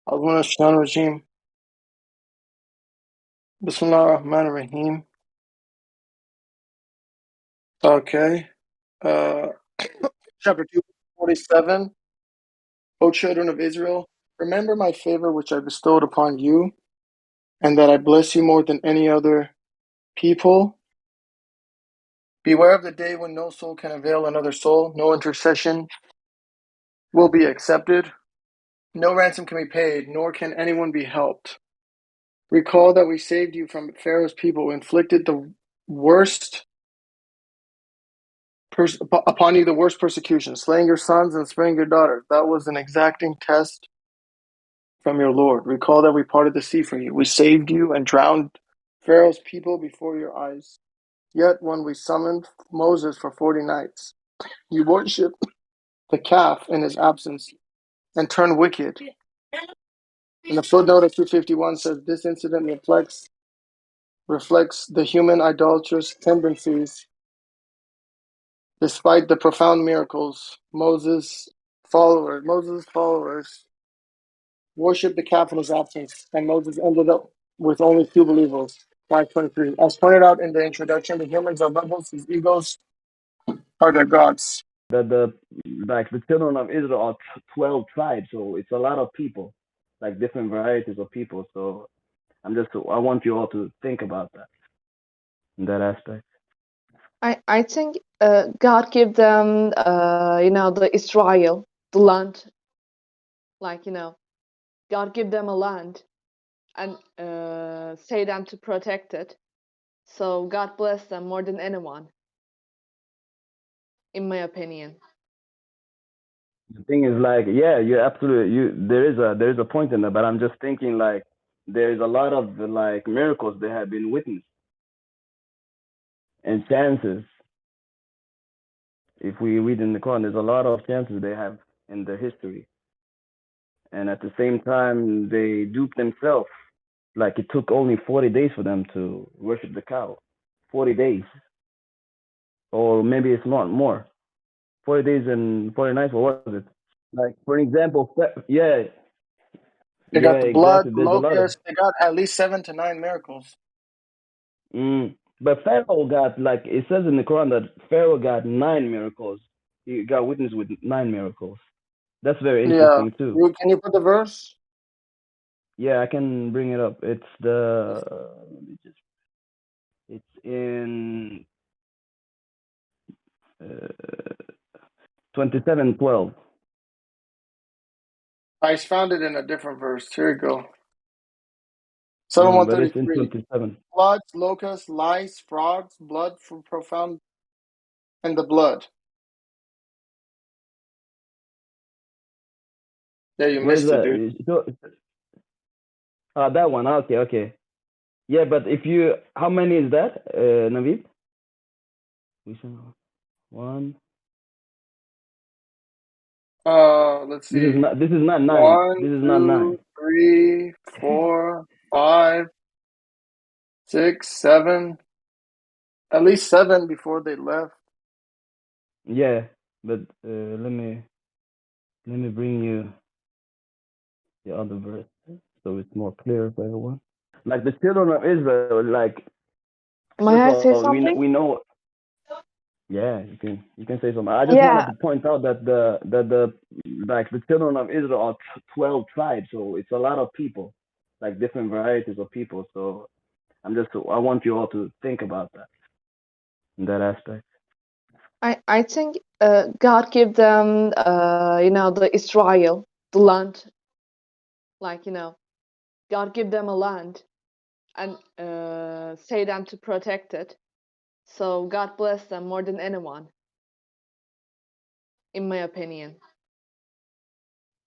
أعوذ الشيطان الرجيم. بسم الله الرحمن الرحيم. Okay. Uh, chapter 247. O children of Israel, remember my favor which I bestowed upon you, and that I bless you more than any other people. Beware of the day when no soul can avail another soul, no intercession will be accepted, no ransom can be paid, nor can anyone be helped. Recall that we saved you from Pharaoh's people, inflicted the worst upon you the worst persecution, slaying your sons and sparing your daughters. That was an exacting test from your Lord. Recall that we parted the sea for you. We saved you and drowned Pharaoh's people before your eyes. Yet when we summoned Moses for 40 nights, you worshipped the calf in his absence and turned wicked. And the footnote of 251 says this incident reflects the human idolatrous tendencies. Despite the profound miracles, Moses' followers worshipped the calf in his absence, and Moses ended up with only two believers. 523. As pointed out in the introduction, the humans are rebels whose egos are their gods. The children of Israel are 12 tribes, so it's a lot of people, like different varieties of people. So I want you all to think about that in that aspect. I think God gave them the Israel, the land, like God give them a land and say them to protect it. So God bless them more than anyone, in my opinion. The thing is, like, yeah, you're absolutely there is a point in that, but I'm just thinking, like, there's a lot of like miracles that have been witnessed and chances. If we read in the Quran, there's a lot of chances they have in their history, and at the same time they duped themselves. Like, it took only 40 days for them to worship the cow. 40 days, or maybe it's not more. 40 days and 40 nights. What was it? Like, for example, yeah, They got yeah, the blood, exactly. There's a lot of. locusts. They got at least 7 to 9 miracles. But Pharaoh got, like, it says in the Quran that Pharaoh got 9 miracles. He got witness with 9 miracles. That's very Yeah. interesting too. Can you put the verse? Yeah, I can bring it up. It's it's in 27:12. I found it in a different verse. Here we go. But it's in 7133. 27. Floods, locusts, lice, frogs, blood from profound, and the blood. Yeah, you Where is missed it, dude. that? That one. Okay. Yeah, but how many is that, Navid? One. Let's see. This is not 9. 1, This is not 9. 2, 3, 4, 5, 6, 7. At least 7 before they left. Yeah, but let me bring you the other verse so it's more clear for everyone. Like, the children of Israel, like, May first I of say all, something? we know. Yeah, you can say something. I just Yeah, wanted to point out that the children of Israel are 12 tribes, so it's a lot of people, like different varieties of people. So I want you all to think about that in that aspect. I think God gave them the Israel, the land, like God give them a land and say them to protect it. So God bless them more than anyone, in my opinion.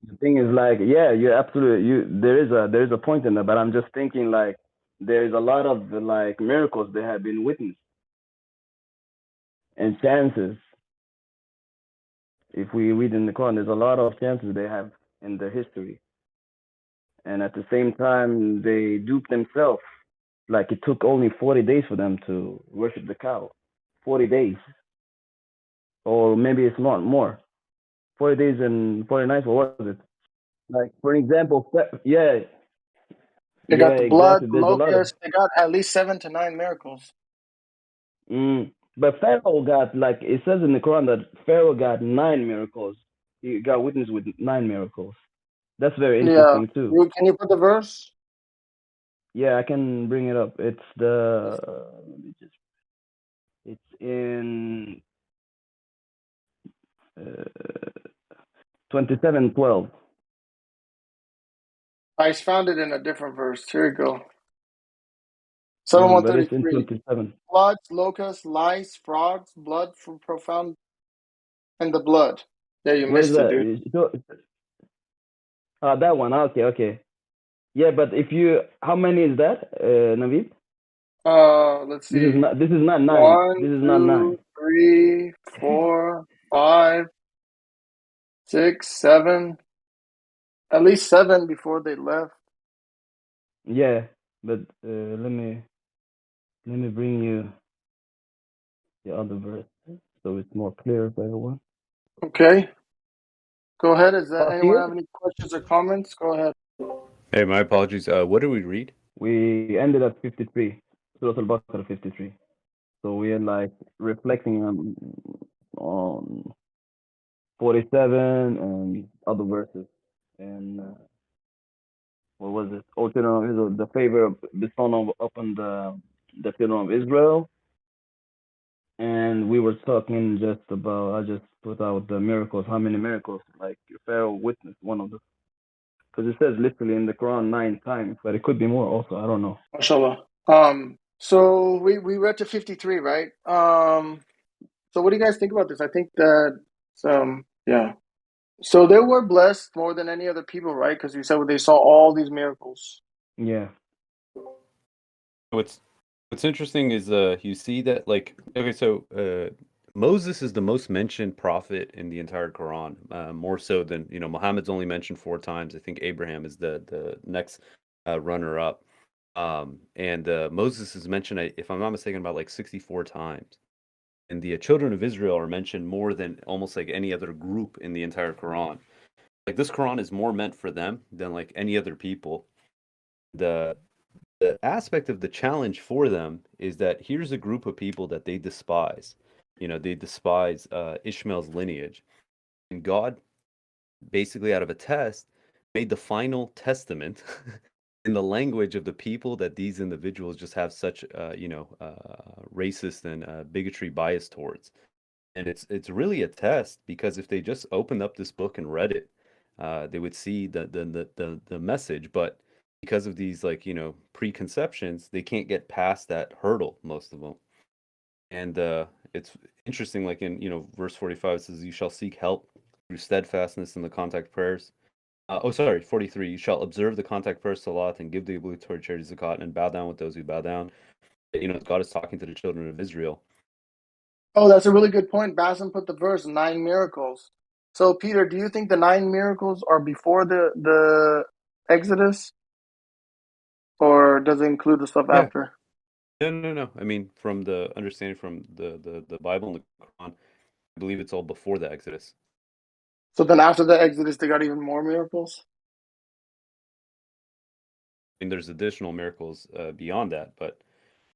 The thing is, like, yeah, you're absolutely there is a point in that, but I'm just thinking, like, there's a lot of like miracles that have been witnessed and chances. If we read in the Quran, there's a lot of chances they have in their history, and at the same time they duped themselves. Like, it took only 40 days for them to worship the cow. 40 days, or maybe it's not more. 40 days and 40 nights. What was it? Like for example, yeah, They got yeah, the blood, exactly. the There's a lot of locust. They got at least 7 to 9 miracles. but Pharaoh got, like it says in the Quran that Pharaoh got 9 miracles. He got witness with 9 miracles. That's very Yeah. interesting too. Can you put the verse? Yeah, I can bring it up. It's the let me just, it's in uh, 27:12. I found it in a different verse. Here you go. Psalm But it's in 133. 27. Floods, locusts, lice, frogs, blood from profound, and the blood. Yeah, you Where is missed it, that? dude. That one. Okay, okay. Yeah, but if you, how many is that, Navid? Let's This is see. not. This is not 9. One, This is not 9. two, three, 4, 5, 6, 7. At least 7 before they left. Yeah, but let me bring you the other verse so it's more clear for everyone. Okay. Go ahead. Is that Oh, anyone here have any questions or comments? Go ahead. Hey, my apologies. What did we read? we ended at 53. Surah Al-Baqarah 53. So we are like reflecting on 47 and other verses. And what was it? O children of Israel, the favor bestowed upon the children of Israel. And we were talking just about, I just put out the miracles. How many miracles? Like Pharaoh witnessed one of them. Because it says literally in the Quran 9 times, but it could be more also. I don't know. MashaAllah. So we read to 53, right? So what do you guys think about this? I think that yeah. So they were blessed more than any other people, right? Because you said they saw all these miracles. Yeah. What's interesting is you see that, like, okay, so Moses is the most mentioned prophet in the entire Quran, more so than, Muhammad's only mentioned 4 times. I think Abraham is the next runner up. And Moses is mentioned, if I'm not mistaken, about like 64 times. And the children of Israel are mentioned more than almost like any other group in the entire Quran. Like, this Quran is more meant for them than like any other people. The aspect of the challenge for them is that here's a group of people that they despise. They despise Ishmael's lineage. And God, basically out of a test, made the final testament in the language of the people that these individuals just have such, racist and bigotry bias towards. And it's really a test, because if they just opened up this book and read it, they would see the message. But because of these, like, preconceptions, they can't get past that hurdle, most of them. And it's interesting, like in, verse 45, it says, "You shall seek help through steadfastness in the contact prayers." 43. "You shall observe the contact prayers, salat, and give the obligatory charity zakat, and bow down with those who bow down." God is talking to the children of Israel. Oh, that's a really good point. Bassem put the verse 9 miracles. So Peter, do you think the 9 miracles are before the Exodus, or does it include the stuff Yeah. after? No. I mean, from the understanding from the Bible and the Quran, I believe it's all before the Exodus. So then after the Exodus, they got even more miracles? I mean, there's additional miracles beyond that, but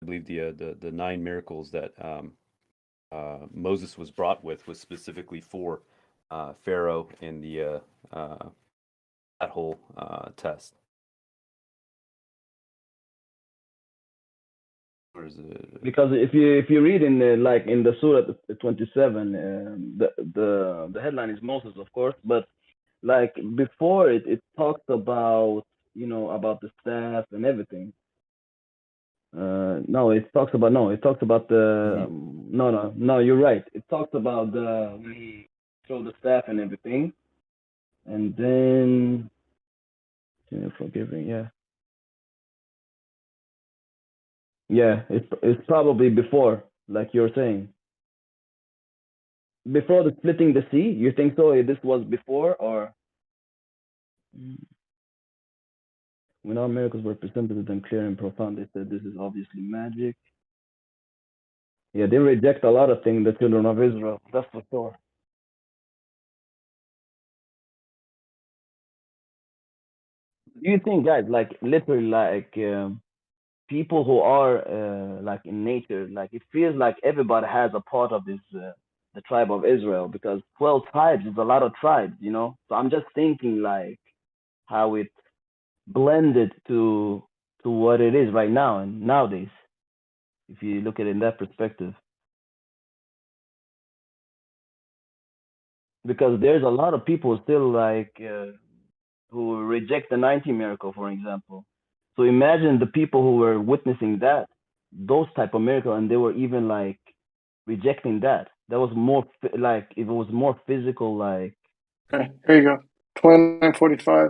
I believe the 9 miracles that Moses was brought with was specifically for Pharaoh and that whole test. Or is it? Because if you read in the Surah 27, the headline is Moses, of course, but like before it talks about, about the staff and everything. It talks about the no, you're right. It talks about the when he showed the staff and everything, and then forgiving, yeah. Yeah, it's probably before, like you're saying. Before the splitting the sea, you think so? This was before, or when all miracles were presented to them clear and profound, they said this is obviously magic. Yeah, they reject a lot of things, the children of Israel. That's for sure. Do you think, guys, like literally, like people who are like in nature, like it feels like everybody has a part of this, the tribe of Israel, because 12 tribes is a lot of tribes, you know. So I'm just thinking like how it blended to what it is right now and nowadays, if you look at it in that perspective. Because there's a lot of people still like who reject the 19 miracle, for example. So imagine the people who were witnessing that, those type of miracle, and they were even like rejecting that. That was more like if it was more physical, like Okay, here you go. 29:45.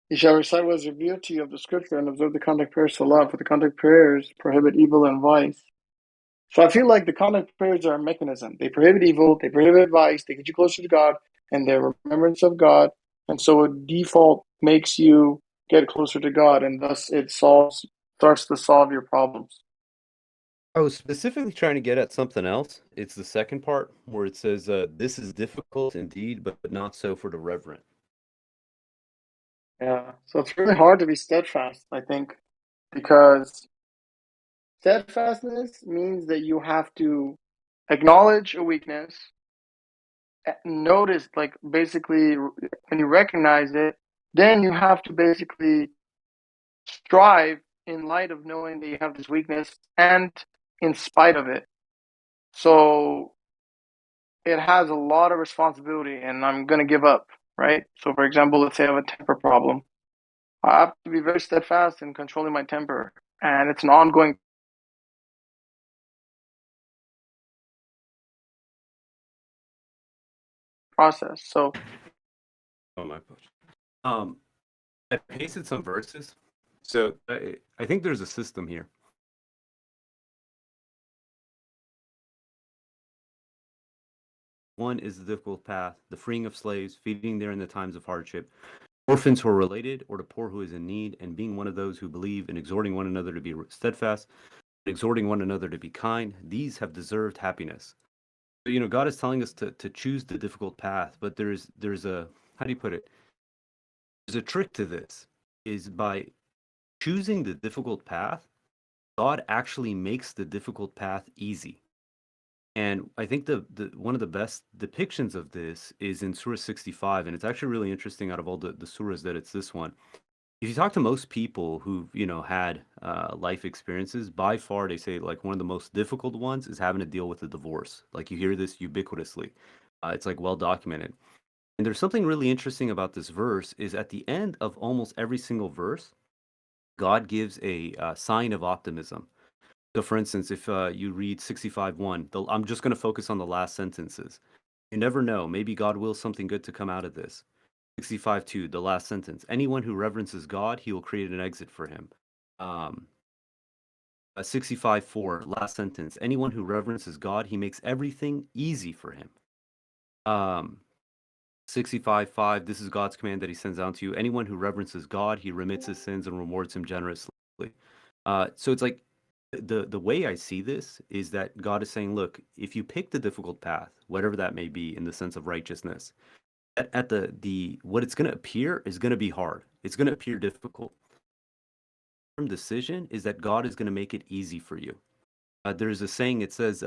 You shall recite what is revealed to you of the scripture and observe the conduct prayers to Allah, for the conduct prayers prohibit evil and vice. So I feel like the conduct prayers are a mechanism. They prohibit evil, they prohibit vice, they get you closer to God and their remembrance of God. And so a default makes you get closer to God, and thus it starts to solve your problems. I was specifically trying to get at something else. It's the second part where it says, "This is difficult indeed, but not so for the reverent." Yeah. So it's really hard to be steadfast, I think, because steadfastness means that you have to acknowledge a weakness, notice, like basically, when you recognize it, then you have to basically strive in light of knowing that you have this weakness and in spite of it. So it has a lot of responsibility, and I'm going to give up, right? So, for example, let's say I have a temper problem. I have to be very steadfast in controlling my temper, and it's an ongoing process. So, Oh my gosh. I pasted some verses. So I think there's a system here. One is the difficult path, the freeing of slaves, feeding there in the times of hardship, orphans who are related, or the poor who is in need, and being one of those who believe, and exhorting one another to be steadfast, exhorting one another to be kind. These have deserved happiness. So, God is telling us to choose the difficult path, but there's a, how do you put it? There's a trick to this, is by choosing the difficult path, God actually makes the difficult path easy. And I think the one of the best depictions of this is in Surah 65, and it's actually really interesting out of all the surahs that it's this one. If you talk to most people who've, had life experiences, by far they say like one of the most difficult ones is having to deal with a divorce. Like you hear this ubiquitously. It's like well documented. And there's something really interesting about this verse is at the end of almost every single verse, God gives a sign of optimism. So, for instance, if you read 65:1, I'm just going to focus on the last sentences. You never know. Maybe God wills something good to come out of this. 65:2, the last sentence. Anyone who reverences God, he will create an exit for him. Um, 65:4, last sentence. Anyone who reverences God, he makes everything easy for him. 65:5, this is God's command that he sends down to you. Anyone who reverences God, he remits his sins and rewards him generously. So it's like the way I see this is that God is saying, look, if you pick the difficult path, whatever that may be in the sense of righteousness, at the what it's going to appear is going to be hard. It's going to appear difficult. Decision is that God is going to make it easy for you. There's a saying, it says,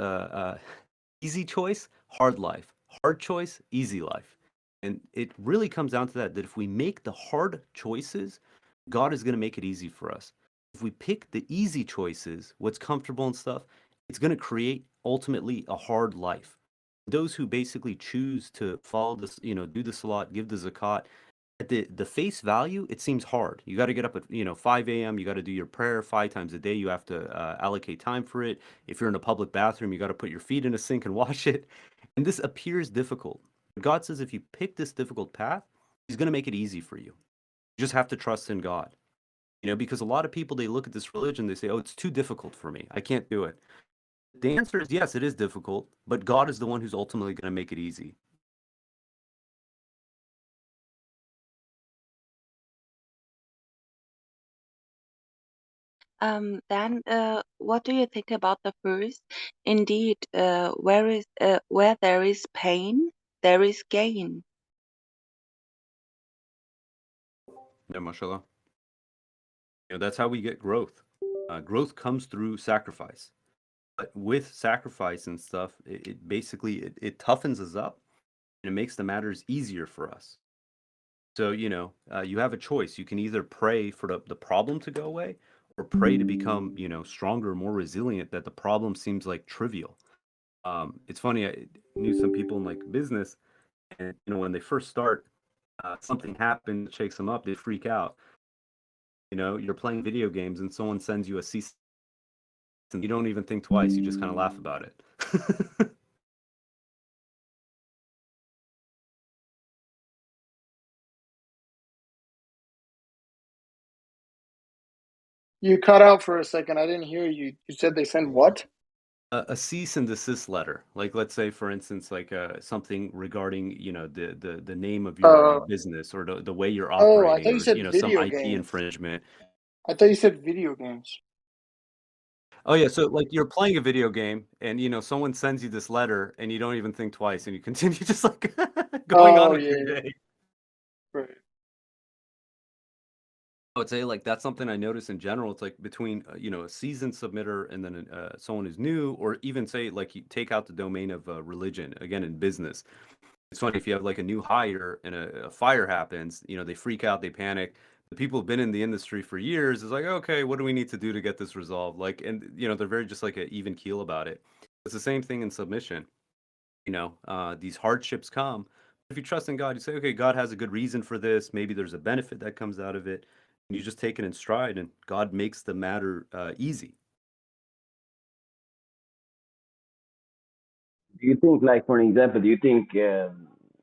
easy choice, hard life. Hard choice, easy life. And it really comes down to that if we make the hard choices, God is going to make it easy for us. If we pick the easy choices, what's comfortable and stuff, it's going to create ultimately a hard life. Those who basically choose to follow this, do the salat, give the zakat, at the face value, it seems hard. You got to get up at 5 a.m. You got to do your prayer 5 times a day. You have to allocate time for it. If you're in a public bathroom, you got to put your feet in a sink and wash it. And this appears difficult. But God says if you pick this difficult path, He's going to make it easy for you. You just have to trust in God. Because a lot of people, they look at this religion, they say, oh, it's too difficult for me. I can't do it. The answer is yes, it is difficult, but God is the one who's ultimately going to make it easy. Then, what do you think about the verse? Indeed, where there is pain, there is gain. Yeah, mashallah. That's how we get growth. Growth comes through sacrifice. But with sacrifice and stuff, it basically it toughens us up and it makes the matters easier for us. So, you have a choice. You can either pray for the problem to go away or pray to become, stronger, more resilient, that the problem seems like trivial. It's funny, I knew some people in like business, and when they first start, something happens, that shakes them up, they freak out. You're playing video games and someone sends you a cease, and you don't even think twice, you just kind of laugh about it. You cut out for a second. I didn't hear you. You said they send what? A cease and desist letter, like let's say for instance, like something regarding the name of your Uh, business, or the way you're oh, I operating, thought you or said some video IP games. infringement. I thought you said video games. Oh yeah, so like you're playing a video game and someone sends you this letter and you don't even think twice and you continue just like going on Oh, with your yeah, day. right. I would say like that's something I notice in general. It's like between a seasoned submitter and then someone who's new, or even say like you take out the domain of religion again in business. It's funny if you have like a new hire and a fire happens, they freak out, they panic. The people who've been in the industry for years is like, okay, what do we need to do to get this resolved? Like, and they're very just like an even keel about it. It's the same thing in submission. These hardships come. If you trust in God, you say, okay, God has a good reason for this. Maybe there's a benefit that comes out of it. And you just take it in stride, and God makes the matter easy. Do you think, like, for an example, do you think,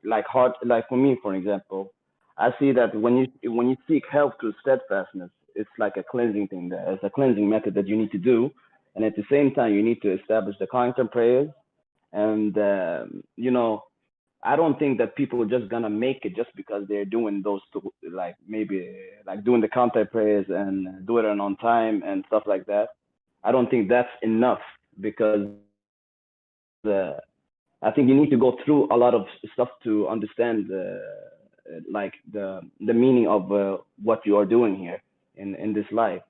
like, hard, like for me, for example, I see that when you seek help through steadfastness, it's like a cleansing thing. It's a cleansing method that you need to do, and at the same time, you need to establish the constant prayers. And I don't think that people are just gonna make it just because they're doing those two, like maybe like doing the counter prayers and do it on time and stuff like that. I don't think that's enough because uh, I think you need to go through a lot of stuff to understand like the meaning of what you are doing here in this life.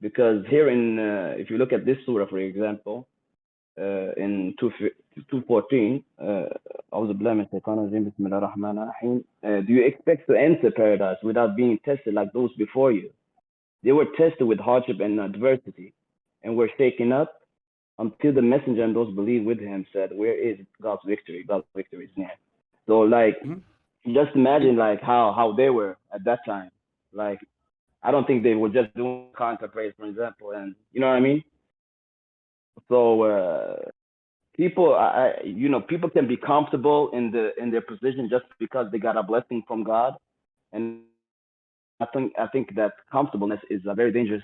Because here in if you look at this surah, for example, in 214, أعوذ بالله من الشيطان الرجيم بسم الله الرحمن الرحيم. Do you expect to enter paradise without being tested like those before you? They were tested with hardship and adversity, and were shaken up until the messenger and those believe with him said, "Where is God's victory? God's victory is near." So, like, Mhm. just imagine like how they were at that time. Like, I don't think they were just doing contact praise, for example, and you know what I mean. So people, people can be comfortable in their position just because they got a blessing from God, and I think that comfortableness is a very dangerous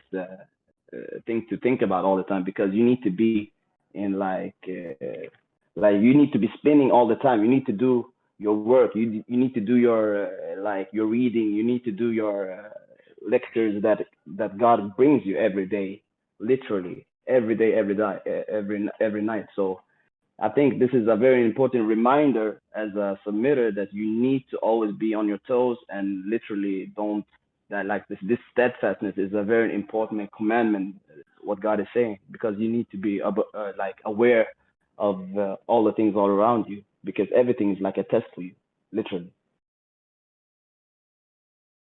thing to think about all the time, because you need to be in like you need to be spinning all the time. You need to do your work. You need to do your like your reading. You need to do your lectures that God brings you every day, literally every day, every night. So I think this is a very important reminder as a submitter that you need to always be on your toes and literally don't that like this steadfastness is a very important commandment, what God is saying, because you need to be like aware of all the things all around you, because everything is like a test for you, literally.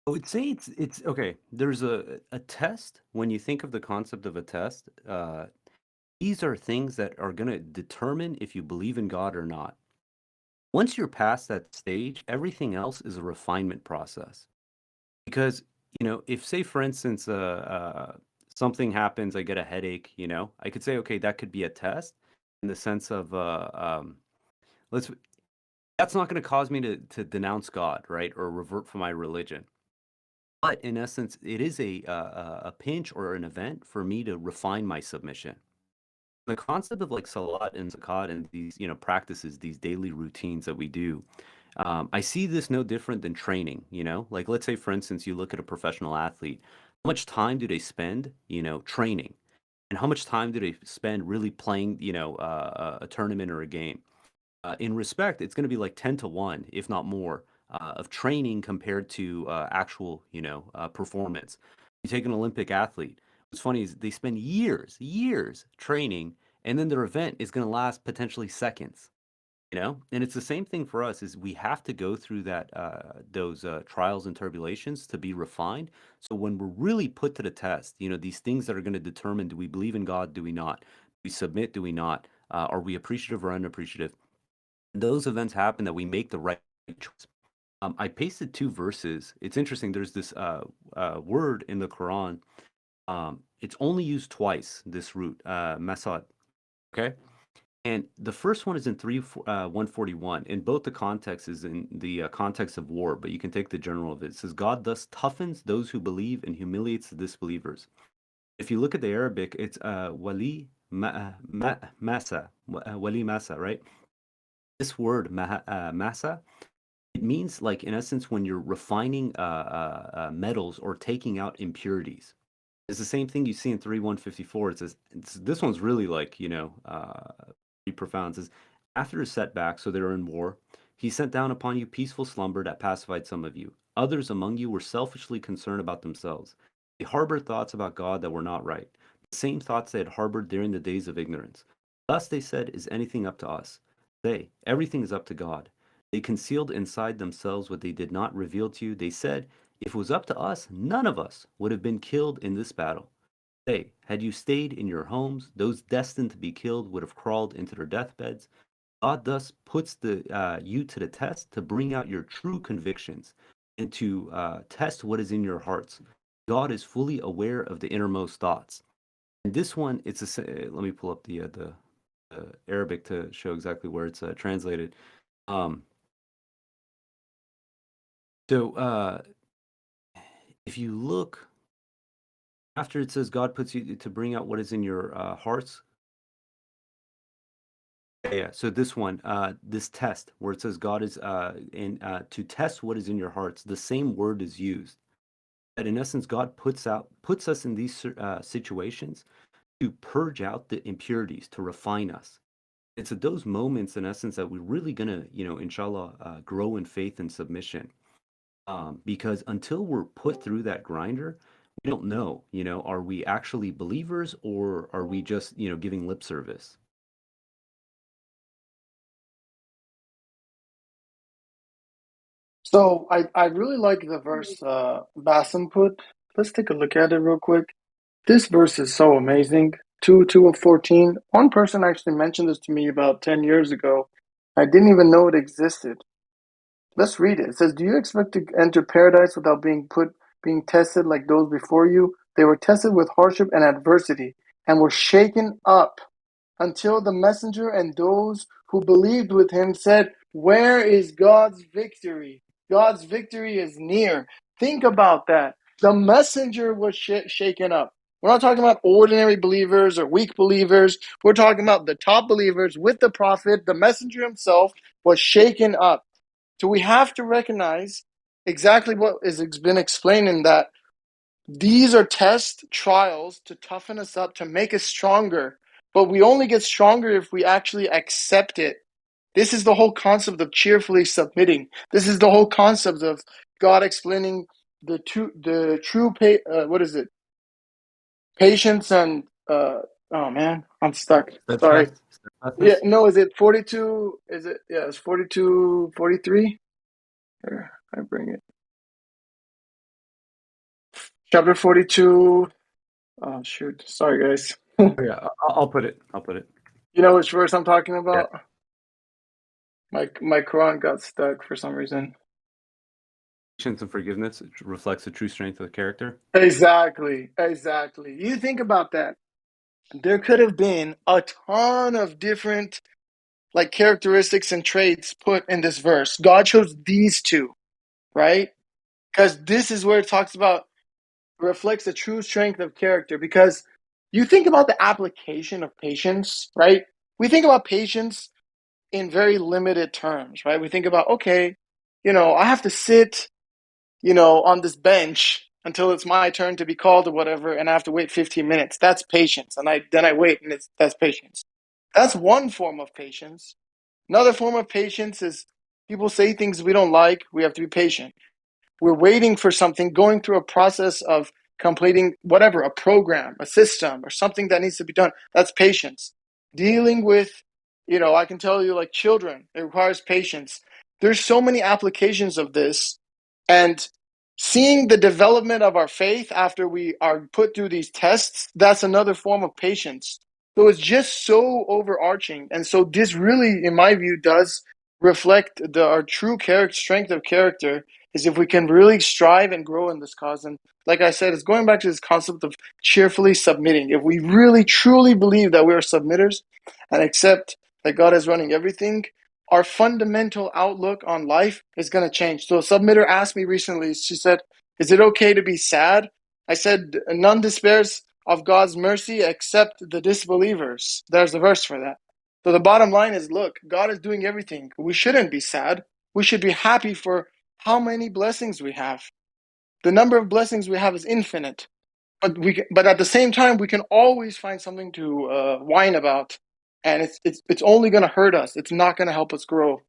I would say it's okay. There's a test. When you think of the concept of a test, these are things that are going to determine if you believe in God or not. Once you're past that stage, everything else is a refinement process. Because, if say for instance, something happens, I get a headache, I could say, okay, that could be a test in the sense of, let's, that's not going to cause me to denounce God, right? Or revert from my religion. But in essence, it is a pinch or an event for me to refine my submission. The concept of like salat and zakat and these practices, these daily routines that we do, I see this no different than training. Like let's say for instance you look at a professional athlete, how much time do they spend training, and how much time do they spend really playing a tournament or a game? In respect, it's going to be like 10 to 1 if not more of training compared to actual performance. You take an Olympic athlete. What's funny is they spend years training, and then their event is going to last potentially seconds. And it's the same thing for us. Is we have to go through those trials and tribulations to be refined. So when we're really put to the test, these things that are going to determine, do we believe in God, do we not, do we submit, do we not, are we appreciative or unappreciative? Those events happen that we make the right choice. I pasted 2 verses. It's interesting. There's this word in the Quran. It's only used twice, this root, masad. Okay. And the first one is in 141. In both the context is in the context of war, but you can take the general of it. It says, God thus toughens those who believe and humiliates the disbelievers. If you look at the Arabic, it's wali masa, wali masa, right? This word masa, it means, like, in essence, when you're refining metals or taking out impurities. It's the same thing you see in 3:154. It says, this one's really like, pretty profound. It says, after a setback, so they were in war, he sent down upon you peaceful slumber that pacified some of you. Others among you were selfishly concerned about themselves. They harbored thoughts about God that were not right, the same thoughts they had harbored during the days of ignorance. Thus they said, is anything up to us? Say, everything is up to God. They concealed inside themselves what they did not reveal to you. They said, if it was up to us, none of us would have been killed in this battle. Say, had you stayed in your homes, those destined to be killed would have crawled into their deathbeds. God thus puts you to the test to bring out your true convictions and to test what is in your hearts. God is fully aware of the innermost thoughts. And this one, let me pull up the Arabic to show exactly where it's translated. So if you look after it says God puts you to bring out what is in your hearts. Yeah. So this one, this test where it says God is to test what is in your hearts, the same word is used. That in essence, God puts us in these situations to purge out the impurities, to refine us. It's at those moments, in essence, that we're really gonna, inshallah, grow in faith and submission. Because until we're put through that grinder, we don't know, are we actually believers or are we just, giving lip service? So I really like the verse Bassem put. Let's take a look at it real quick. This verse is so amazing. 2 of 14. One person actually mentioned this to me about 10 years ago. I didn't even know it existed. Let's read it. It says, do you expect to enter paradise without being tested like those before you? They were tested with hardship and adversity and were shaken up until the messenger and those who believed with him said, where is God's victory? God's victory is near. Think about that. The messenger was shaken up. We're not talking about ordinary believers or weak believers. We're talking about the top believers with the prophet. The messenger himself was shaken up. So we have to recognize exactly what has been explained in that these are test trials to toughen us up, to make us stronger. But we only get stronger if we actually accept it. This is the whole concept of cheerfully submitting. This is the whole concept of God explaining the true patience and oh man, I'm stuck. Sorry. Yeah, no, is it 42? Is it? Yeah, it's 42, 43. Here, I bring it. Chapter 42. Oh, shoot. Sorry, guys. Yeah, I'll put it. You know which verse I'm talking about? Yeah. My Quran got stuck for some reason. Patience and forgiveness reflects the true strength of the character. Exactly. You think about that. There could have been a ton of different characteristics and traits put in this verse. God chose these two, right? Because this is where it talks about reflects the true strength of character. Because you think about the application of patience, right? We think about patience in very limited terms, right? We think about, okay, I have to sit, on this bench until it's my turn to be called or whatever, and I have to wait 15 minutes. That's patience. And then I wait, and that's patience. That's one form of patience. Another form of patience is people say things we don't like. We have to be patient. We're waiting for something, going through a process of completing whatever, a program, a system, or something that needs to be done. That's patience. Dealing with, I can tell you, like children, it requires patience. There's so many applications of this, and seeing the development of our faith after we are put through these tests, that's another form of patience. So it's just so overarching. And so this really, in my view, does reflect our true strength of character, is if we can really strive and grow in this cause. And like I said, it's going back to this concept of cheerfully submitting. If we really truly believe that we are submitters and accept that God is running everything, our fundamental outlook on life is going to change. So a submitter asked me recently, she said, is it okay to be sad? I said, none despairs of God's mercy except the disbelievers. There's a verse for that. So the bottom line is, look, God is doing everything. We shouldn't be sad. We should be happy for how many blessings we have. The number of blessings we have is infinite. But at the same time, we can always find something to whine about. And it's only going to hurt us. It's not going to help us grow.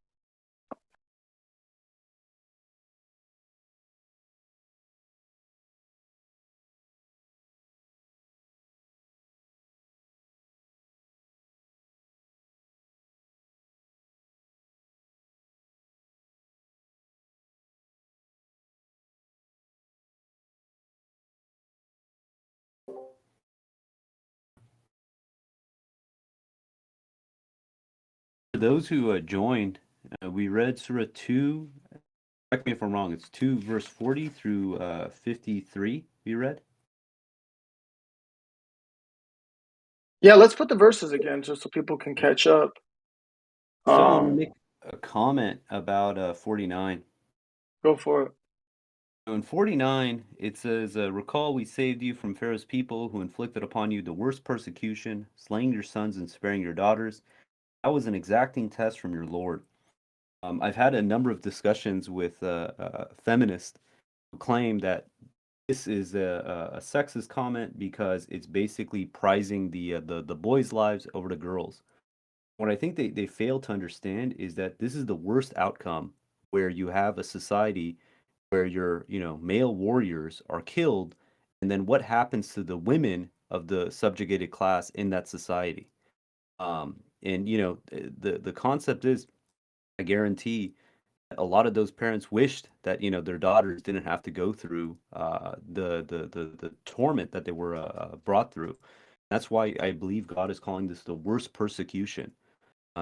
For those who joined, we read Surah 2. Correct me if I'm wrong. It's 2 verse 40 through 53. We read. Yeah, let's put the verses again just so people can catch up. Someone make a comment about 49. Go for it. In 49, it says, recall we saved you from Pharaoh's people who inflicted upon you the worst persecution, slaying your sons and sparing your daughters. That was an exacting test from your Lord. I've had a number of discussions with feminists who claim that this is a sexist comment because it's basically prizing the boys' lives over the girls. What I think they fail to understand is that this is the worst outcome, where you have a society where your male warriors are killed, and then what happens to the women of the subjugated class in that society. And the concept is, I guarantee a lot of those parents wished that their daughters didn't have to go through the torment that they were brought through. That's why I believe God is calling this the worst persecution,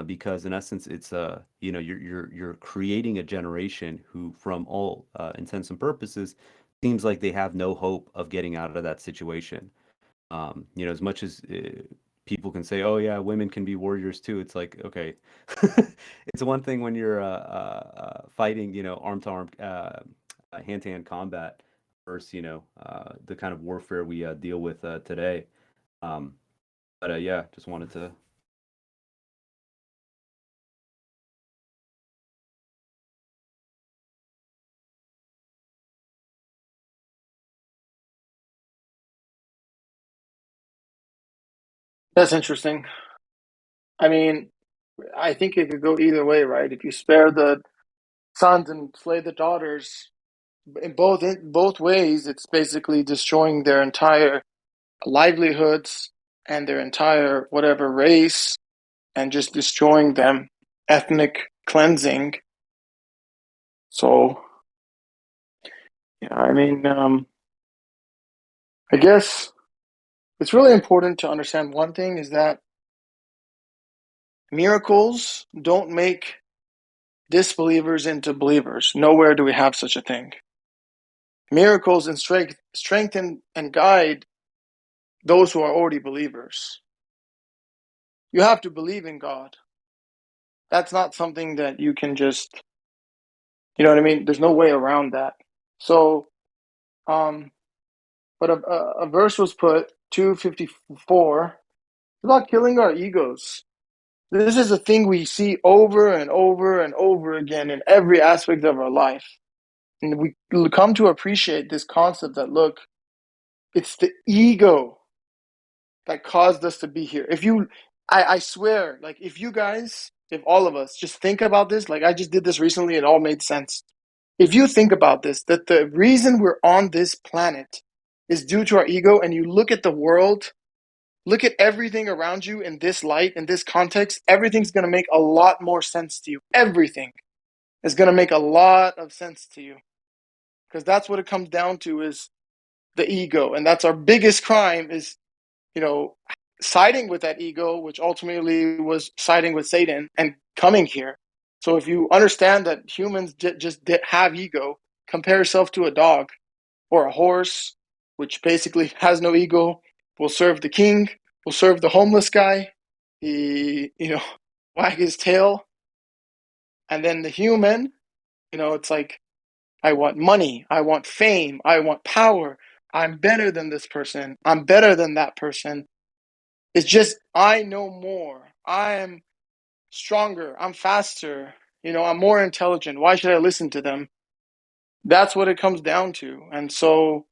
because in essence it's you're creating a generation who, from all intents and purposes, seems like they have no hope of getting out of that situation. As much as people can say, "Oh yeah, women can be warriors too," it's like, okay, it's one thing when you're fighting, arm to arm, hand to hand combat, versus the kind of warfare we deal with today. But yeah, just wanted to. That's interesting. I mean, I think it could go either way, right? If you spare the sons and slay the daughters, in both ways, it's basically destroying their entire livelihoods and their entire whatever race, and just destroying them, ethnic cleansing. So, yeah, I mean, I guess it's really important to understand one thing, is that miracles don't make disbelievers into believers. Nowhere do we have such a thing. Miracles and strengthen and guide those who are already believers. You have to believe in God. That's not something that you can just, you know what I mean? There's no way around that. So, but a verse was put, 254, about killing our egos. This is a thing we see over and over and over again in every aspect of our life. And we come to appreciate this concept that, look, it's the ego that caused us to be here. I swear, like, if all of us just think about this, like I just did this recently, it all made sense. If you think about this, that the reason we're on this planet is due to our ego, and you look at the world, look at everything around you in this light, in this context, everything's going to make a lot more sense to you. Everything is going to make a lot of sense to you. Because that's what it comes down to, is the ego. And that's our biggest crime, is, siding with that ego, which ultimately was siding with Satan and coming here. So if you understand that humans just have ego, compare yourself to a dog or a horse, which basically has no ego, will serve the king, will serve the homeless guy, he, wag his tail. And then the human, it's like, I want money, I want fame, I want power, I'm better than this person, I'm better than that person. It's just, I know more, I am stronger, I'm faster, I'm more intelligent, why should I listen to them? That's what it comes down to. And so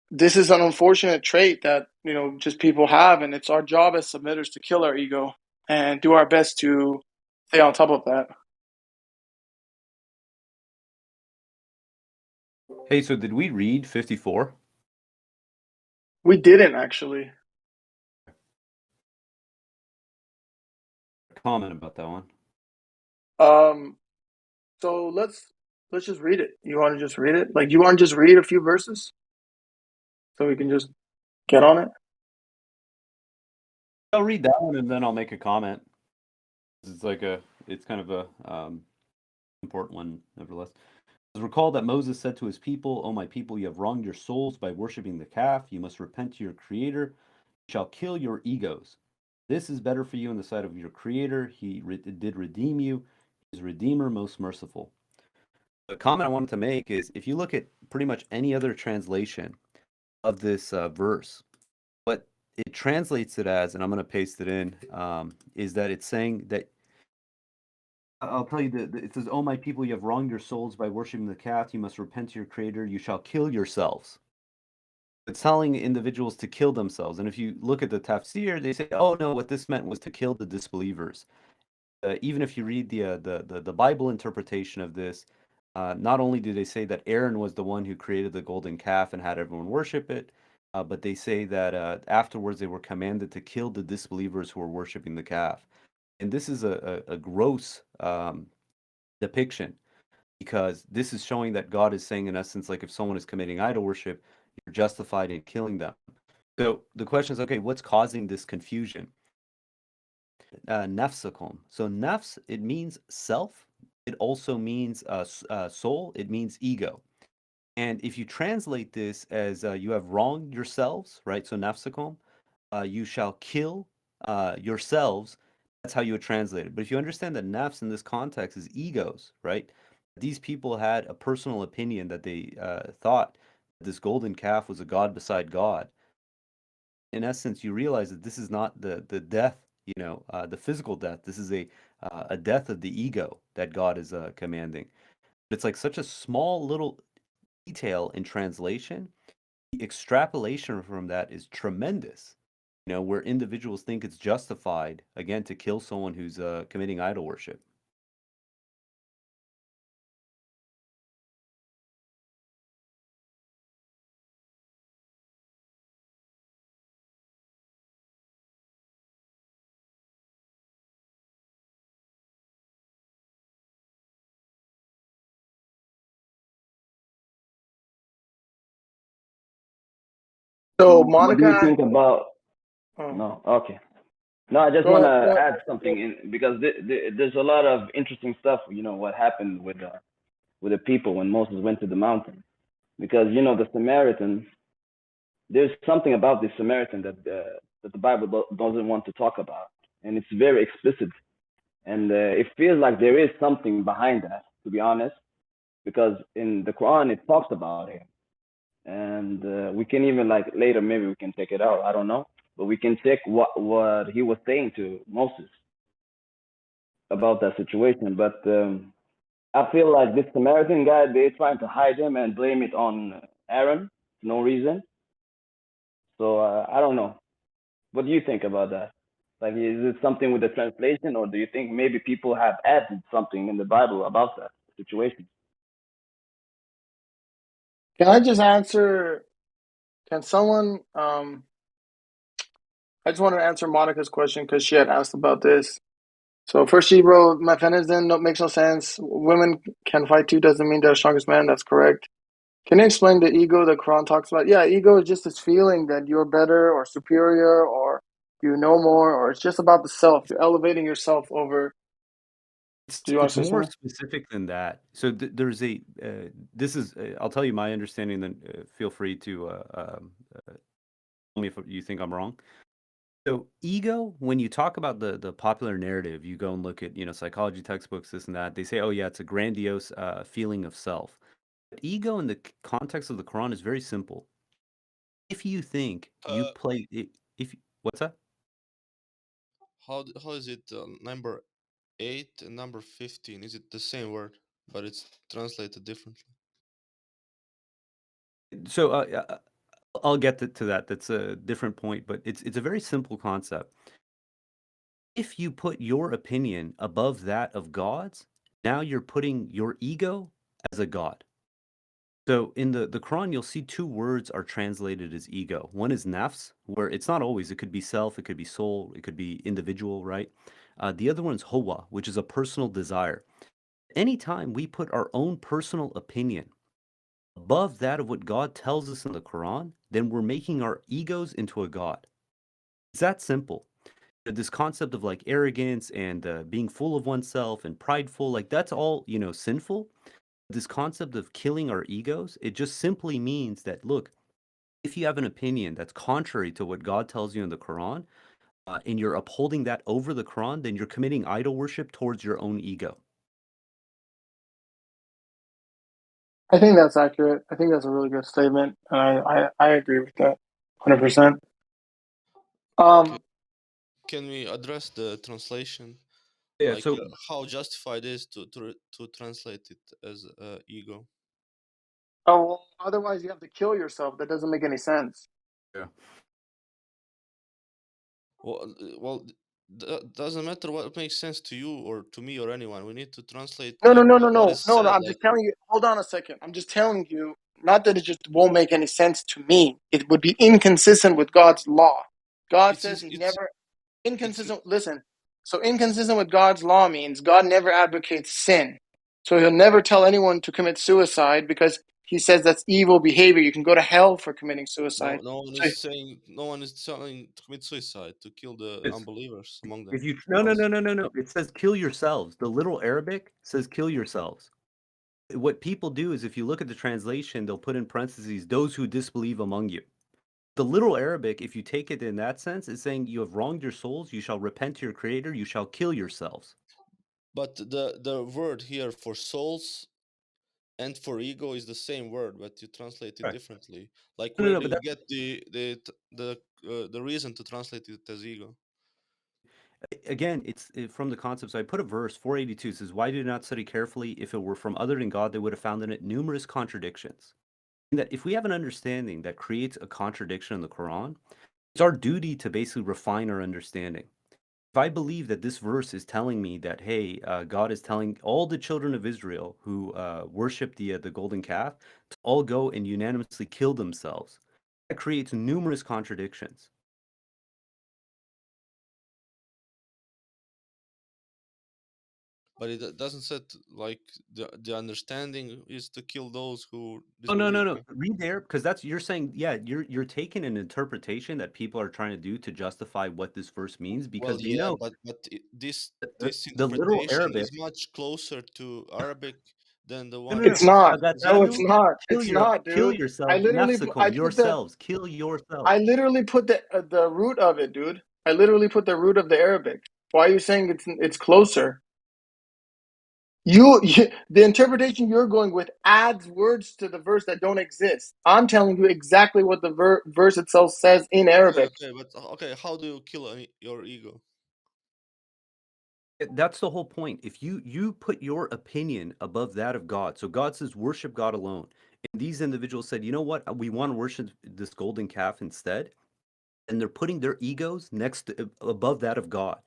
this is an unfortunate trait that, just people have, and it's our job as submitters to kill our ego and do our best to stay on top of that. Hey, so did we read 54? We didn't actually. Comment about that one. So let's just read it. You want to just read it? Like, you want to just read a few verses so we can just get on it? I'll read that one and then I'll make a comment. It's kind of a important one, nevertheless. Recall that Moses said to his people, "O my people, you have wronged your souls by worshiping the calf. You must repent to your Creator. You shall kill your egos. This is better for you in the sight of your Creator. He did redeem you. He's Redeemer, most merciful." The comment I wanted to make is, if you look at pretty much any other translation of this verse, what it translates it as, and I'm going to paste it in, is that it's saying that, I'll tell you that it says, "Oh my people, you have wronged your souls by worshiping the calf. You must repent to your Creator. You shall kill yourselves." It's telling individuals to kill themselves. And if you look at the tafsir, they say, "Oh no, what this meant was to kill the disbelievers." Even if you read the Bible interpretation of this, not only do they say that Aaron was the one who created the golden calf and had everyone worship it, but they say that afterwards they were commanded to kill the disbelievers who were worshiping the calf. And this is a gross depiction, because this is showing that God is saying, in essence, like, if someone is committing idol worship, you're justified in killing them. So the question is, okay, what's causing this confusion? Nafsakum. So nafs, it means self. It also means soul. It means ego. And if you translate this as you have wronged yourselves, right? So nafsakum, you shall kill yourselves. That's how you would translate it. But if you understand that nafs in this context is egos, right? These people had a personal opinion that they thought this golden calf was a god beside God. In essence, you realize that this is not the death, the physical death. This is a death of the ego that God is commanding. But it's like such a small little detail in translation. The extrapolation from that is tremendous. Where individuals think it's justified, again, to kill someone who's committing idol worship. So What do you Monica, think about? oh, No, okay. No, I just go want ahead. to add something in, because there's a lot of interesting stuff. What happened with the people when Moses went to the mountain, because the Samaritans. There's something about the Samaritan that the Bible doesn't want to talk about, and it's very explicit, and it feels like there is something behind that, to be honest, because in the Quran it talks about him, and we can even, like, later maybe we can check it out. I don't know, but we can check what he was saying to Moses about that situation. But I feel like this Samaritan guy, they're trying to hide him and blame it on Aaron for no reason. So I don't know. What do you think about that? Like, is it something with the translation, or do you think maybe people have added something in the Bible about that situation? Can I just answer Can someone I just wanted to answer Monica's question because she had asked about this. So first Hebrew, mechanism makes no sense. Women can fight too, doesn't mean they're the strongest man. That's correct. Can you explain the ego the Quran talks about? Yeah, ego is just this feeling that you're better or superior or you know more, or it's just about the self. You're elevating yourself over. Do you want It's to say more something? specific than that. So there's a this is I'll tell you my understanding. Then feel free to tell me if you think I'm wrong. So ego, when you talk about the popular narrative, you go and look at psychology textbooks, this and that. They say, oh yeah, it's a grandiose feeling of self. But ego in the context of the Quran is very simple. If you think you Uh, play, if what's that? how is it number 8 and number 15? Is it the same word, but it's translated differently? So I'll get to that. That's a different point, but it's a very simple concept. If you put your opinion above that of God's, now you're putting your ego as a God. So in the Quran, you'll see two words are translated as ego. One is nafs, where it's not always, it could be self, it could be soul, it could be individual, right? The other one's hawa, which is a personal desire. Anytime we put our own personal opinion above that of what God tells us in the Quran, then we're making our egos into a God. It's that simple. This concept of like arrogance and being full of oneself and prideful, like that's all, sinful. This concept of killing our egos, it just simply means that, look, if you have an opinion that's contrary to what God tells you in the Quran, and you're upholding that over the Quran, then you're committing idol worship towards your own ego. I think that's accurate. I think that's a really good statement, and I agree with that, 100%. Okay. Um, Can we address the translation? Yeah, Like so how justified is to translate it as ego? oh, well, otherwise you have to kill yourself. That doesn't make any sense. yeah. Well, doesn't matter what makes sense to you or to me or anyone. We need to translate No, no, like no, no, what no, is no, no. said. I'm Like, just telling you. Hold on a second. I'm just telling you. Not that it just won't make any sense to me. It would be inconsistent with God's law. God it says is He it's never it's inconsistent. Listen. So inconsistent with God's law means God never advocates sin. So He'll never tell anyone to commit suicide because He says that's evil behavior. You can go to hell for committing suicide. no one So is saying no one is telling to commit suicide to kill the It's, unbelievers among them. if you Or else. no. It says kill yourselves. The little Arabic says kill yourselves. What people do is if you look at the translation, they'll put in parentheses those who disbelieve among you. The little Arabic, if you take it in that sense, is saying you have wronged your souls, you shall repent to your creator, you shall kill yourselves. But the word here for souls and for ego is the same word, but you translate it Right. differently. Like, No, where no, do but you get the reason to translate it as ego? again, it's from the concept. So I put a verse 482 says, "Why did you not study carefully? If it were from other than God, they would have found in it numerous contradictions." And that if we have an understanding that creates a contradiction in the Quran, it's our duty to basically refine our understanding. If I believe that this verse is telling me that, hey, God is telling all the children of Israel who worship the golden calf to all go and unanimously kill themselves, that creates numerous contradictions. But it doesn't say like the understanding is to kill those who Oh no, no, disbelieve. no. Yeah? Read there because that's you're saying, yeah, you're taking an interpretation that people are trying to do to justify what this verse means Well, because yeah, but this the this literal interpretation Arabic. is much closer to Arabic than the No, one no, no. it's that's not. No, it's Fagatanu, not. It's not, kill dude. I yourselves. literally, I Nafsakum, put the yourselves. Kill yourselves. I literally put the root of it, dude. I literally put the root of the Arabic. Why are you saying it's closer? You the interpretation you're going with adds words to the verse that don't exist. I'm telling you exactly what the verse itself says in okay, Arabic. okay, but okay, how do you kill your ego? That's the whole point. If you put your opinion above that of God, so God says worship God alone, and these individuals said, you know what, we want to worship this golden calf instead, and they're putting their egos next to, above that of God.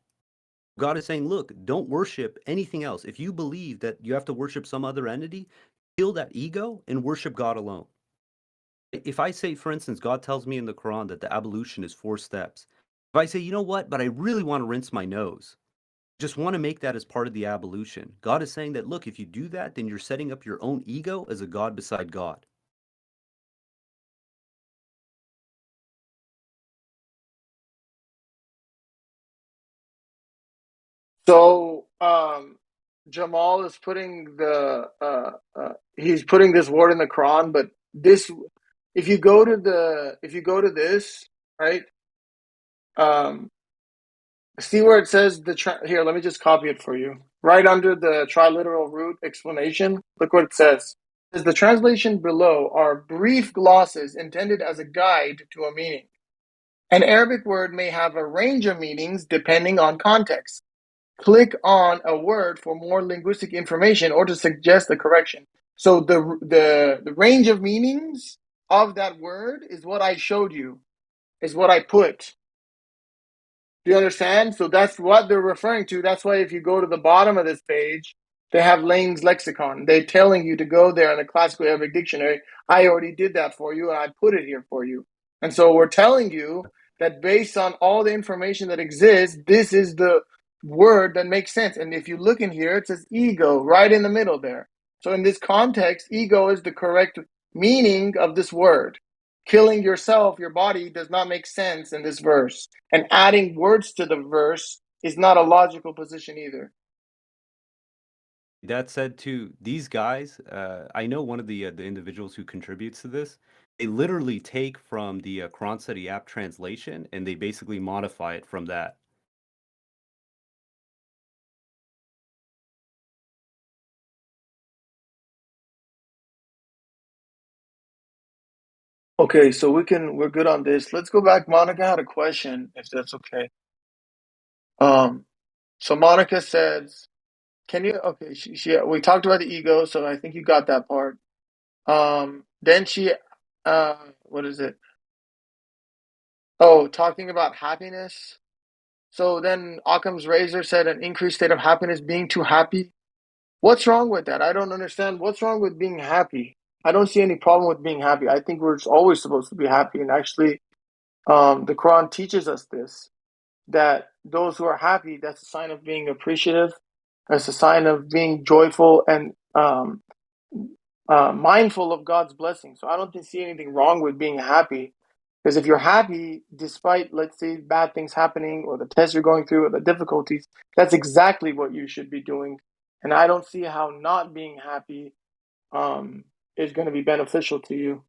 God is saying, look, don't worship anything else. If you believe that you have to worship some other entity, kill that ego and worship God alone. If I say, for instance, God tells me in the Quran that the ablution is 4 steps. If I say, you know what, but I really want to rinse my nose, just want to make that as part of the ablution. God is saying that, look, if you do that, then you're setting up your own ego as a God beside God. So Jamal is putting he's putting this word in the Quran, but this if you go to this, right? See where it says here, let me just copy it for you. Right under the triliteral root explanation, look what it says. It says the translation below are brief glosses intended as a guide to a meaning. An Arabic word may have a range of meanings depending on context. Click on a word for more linguistic information or to suggest a correction. So the range of meanings of that word is what I showed you, is what I put. Do you understand? So that's what they're referring to. That's why if you go to the bottom of this page, they have Lane's lexicon. They're telling you to go there in the classical Arabic dictionary. I already did that for you, and I put it here for you. And so we're telling you that based on all the information that exists, this is the word that makes sense. And if you look in here, it says ego right in the middle there. So in this context, ego is the correct meaning of this word. Killing yourself, your body, does not make sense in this verse. And adding words to the verse is not a logical position either. That said, too, these guys, I know one of the individuals who contributes to this. They literally take from the Quran Study app translation and they basically modify it from that. Okay, so we're good on this. Let's go back. Monica had a question, if that's okay. So Monica says, can you, okay, we talked about the ego, so I think you got that part. Then what is it? Oh, talking about happiness. So then Occam's razor said an increased state of happiness, being too happy. What's wrong with that? I don't understand. What's wrong with being happy? I don't see any problem with being happy. I think we're always supposed to be happy. And actually, the Quran teaches us this, that those who are happy, that's a sign of being appreciative. That's a sign of being joyful and mindful of God's blessing. So I don't see anything wrong with being happy. Because if you're happy, despite, let's say, bad things happening or the tests you're going through or the difficulties, that's exactly what you should be doing. And I don't see how not being happy is going to be beneficial to you.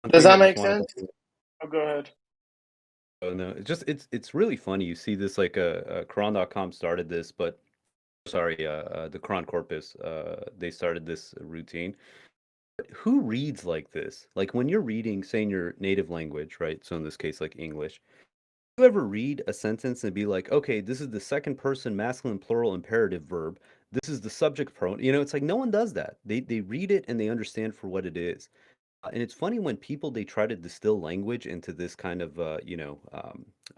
One Does thing I that just make wanted sense? to Oh, go ahead. Oh, no, it's really funny. You see this like Quran.com started this, but sorry, the Quran Corpus, they started this routine. But who reads like this? Like when you're reading, say in your native language, right? So in this case, like English, you ever read a sentence and be like, okay, this is the second person masculine plural imperative verb. This is the subject pronoun. It's like no one does that. They read it and they understand for what it is. And it's funny when people they try to distill language into this kind of a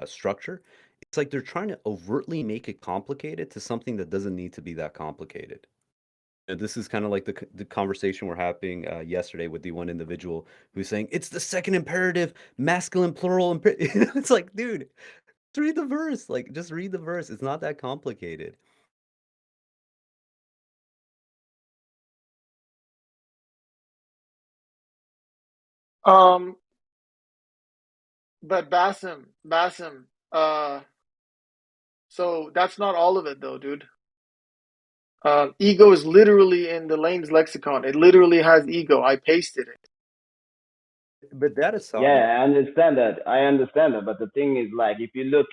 structure. It's like they're trying to overtly make it complicated to something that doesn't need to be that complicated. And this is kind of like the conversation we're having yesterday with the one individual who's saying it's the second imperative, masculine plural. It's like, dude, just read the verse. Like, just read the verse. It's not that complicated. Um, but Basim, so that's not all of it though, dude. Ego is literally in the Lane's lexicon. It literally has ego. I pasted it. But that aside, Yeah, I understand that. I understand that. But the thing is, like, if you look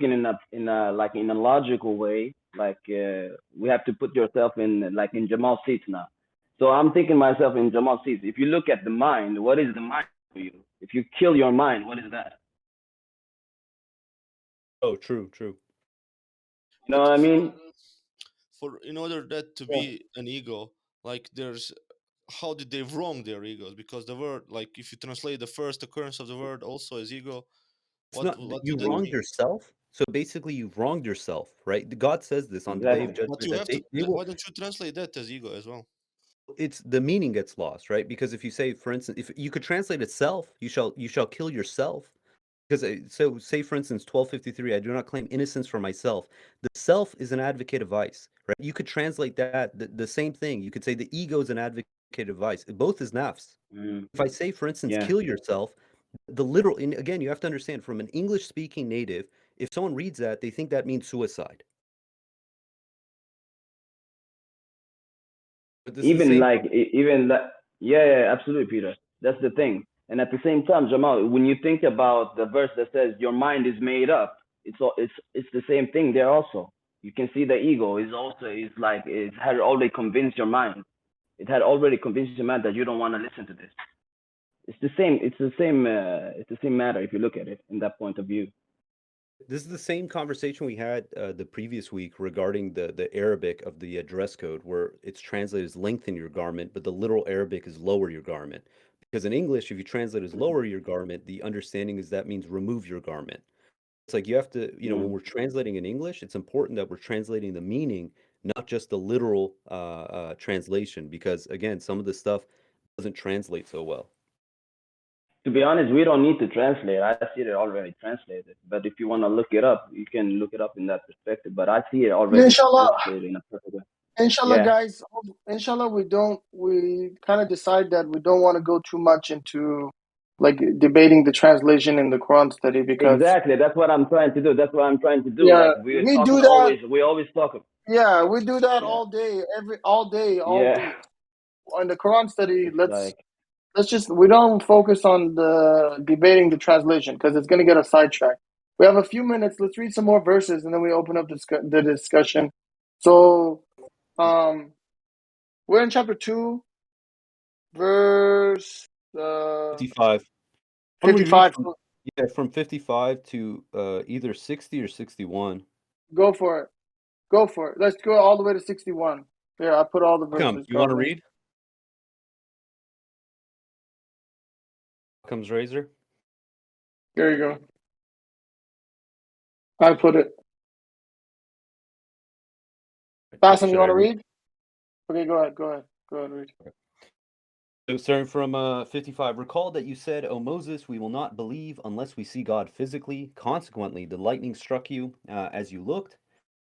in a like in a logical way, like we have to put yourself in like in Jamal's seats now. So I'm thinking myself in Jamal's seats. If you look at the mind, what is the mind for you? If you kill your mind, what is that? oh, true, true. You know But what I mean? for in order that to Yeah. be an ego, like there's how did they wrong their egos? Because the word, like, if you translate the first occurrence of the word also as ego, It's not what you did that wronged mean? yourself. So basically, you've wronged yourself, right? God says this on the day of Exactly. But judgment you that have to. they will. Why don't you translate that as ego as well? It's the meaning gets lost, right? Because if you say, for instance, if you could translate it self, you shall kill yourself. Because so say for instance 1253, I do not claim innocence for myself. The self is an advocate of vice, right? You could translate that the same thing. You could say the ego is an advocate of vice. Both is nafs. Mm, If I say, for instance, yeah. kill yourself, the literal, and again, you have to understand from an English speaking native, if someone reads that, they think that means suicide. But this is the Even same. like even that. Yeah, yeah, absolutely, Peter. That's the thing. And at the same time, Jamal, when you think about the verse that says your mind is made up, it's the same thing there also. You can see the ego is like it had already convinced your mind. It had already convinced your mind that you don't want to listen to this. It's the same. It's the same. It's the same matter if you look at it in that point of view. This is the same conversation we had the previous week regarding the Arabic of the dress code, where it's translated as lengthen your garment, but the literal Arabic is lower your garment. Because in English, if you translate as lower your garment, the understanding is that means remove your garment. It's like you have to, when Mm. we're translating in English, it's important that we're translating the meaning, not just the literal translation, because again, some of the stuff doesn't translate so well. To be honest, we don't need to translate. I see it already translated. But if you want to look it up, you can look it up in that perspective. But I see it already Inshallah, translated in a perfect way. inshallah, Yeah, guys. Inshallah, we kind of decide that we don't want to go too much into like debating the translation in the Quran study because exactly. That's what I'm trying to do. That's what I'm trying to do. yeah, Like we're we talking do that. always. We always talk. Yeah, we do that Yeah, all day, all day, all yeah. week. On the Quran study, It's like let's just we don't focus on the debating the translation because it's going to get us sidetracked. We have a few minutes. Let's read some more verses and then we open up the discussion. So, um, we're in chapter 2, verse 55. Why don't we read 55. from, So yeah, from 55 to either 60 or 61? go for it. Go for it. Let's go all the way to 61. Yeah, I put all the Come, verses. you God want to willing. read? Comes Razor. There you go. I put it. Bassem, you Should I want to read? read? Okay, go ahead. Go ahead. Go ahead, read. So starting from 55, recall that you said, O Moses, we will not believe unless we see God physically. Consequently, the lightning struck you as you looked.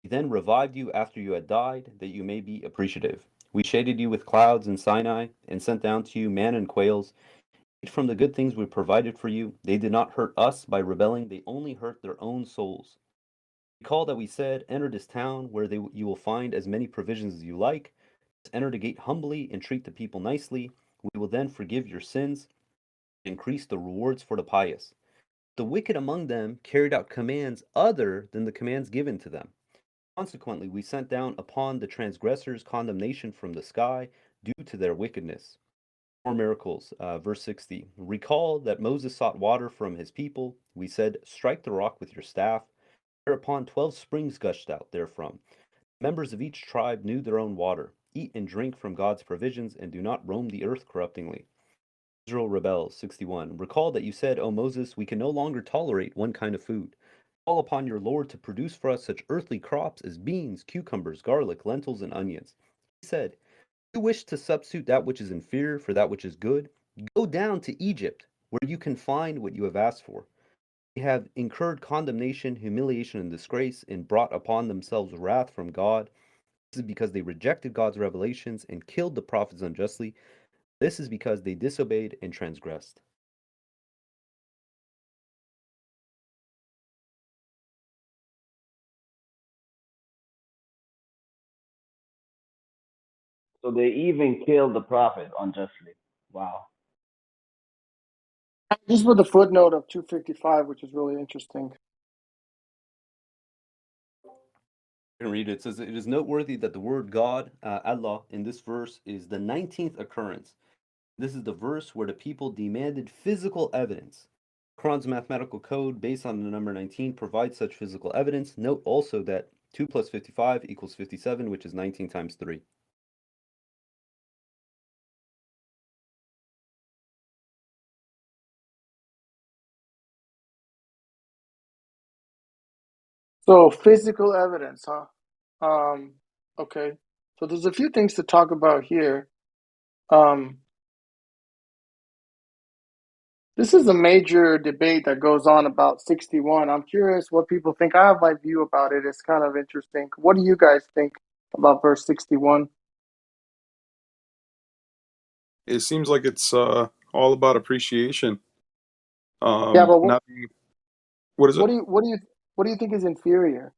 He then revived you after you had died, that you may be appreciative. We shaded you with clouds in Sinai and sent down to you manna and quails. Eat from the good things we provided for you. They did not hurt us by rebelling, they only hurt their own souls. Recall that we said, enter this town where you will find as many provisions as you like. Enter the gate humbly and treat the people nicely. We will then forgive your sins and increase the rewards for the pious. The wicked among them carried out commands other than the commands given to them. Consequently, we sent down upon the transgressors condemnation from the sky due to their wickedness. More miracles. Verse 60. Recall that Moses sought water from his people. We said, strike the rock with your staff. Thereupon 12 springs gushed out therefrom. Members of each tribe knew their own water. Eat and drink from God's provisions, and do not roam the earth corruptingly. Israel rebels. 61. Recall that you said, O Moses, we can no longer tolerate one kind of food. Call upon your Lord to produce for us such earthly crops as beans, cucumbers, garlic, lentils, and onions. He said, you wish to substitute that which is inferior for that which is good? Go down to Egypt, where you can find what you have asked for. They have incurred condemnation, humiliation, and disgrace, and brought upon themselves wrath from God. This is because they rejected God's revelations and killed the prophets unjustly. This is because they disobeyed and transgressed. so they even killed the prophet unjustly. Wow. Just with the footnote of 255, which is really interesting. I can read it. It says, it is noteworthy that the word God, Allah, in this verse is the 19th occurrence. This is the verse where the people demanded physical evidence. Quran's mathematical code, based on the number 19, provides such physical evidence. Note also that 2 plus 55 equals 57, which is 19 times 3. So physical evidence, huh? Okay. So there's a few things to talk about here. Um, this is a major debate that goes on about 61. I'm curious what people think. I have my view about it. It's kind of interesting. What do you guys think about verse 61? It seems like it's all about appreciation. Yeah, but Not what is it? what do you think is inferior?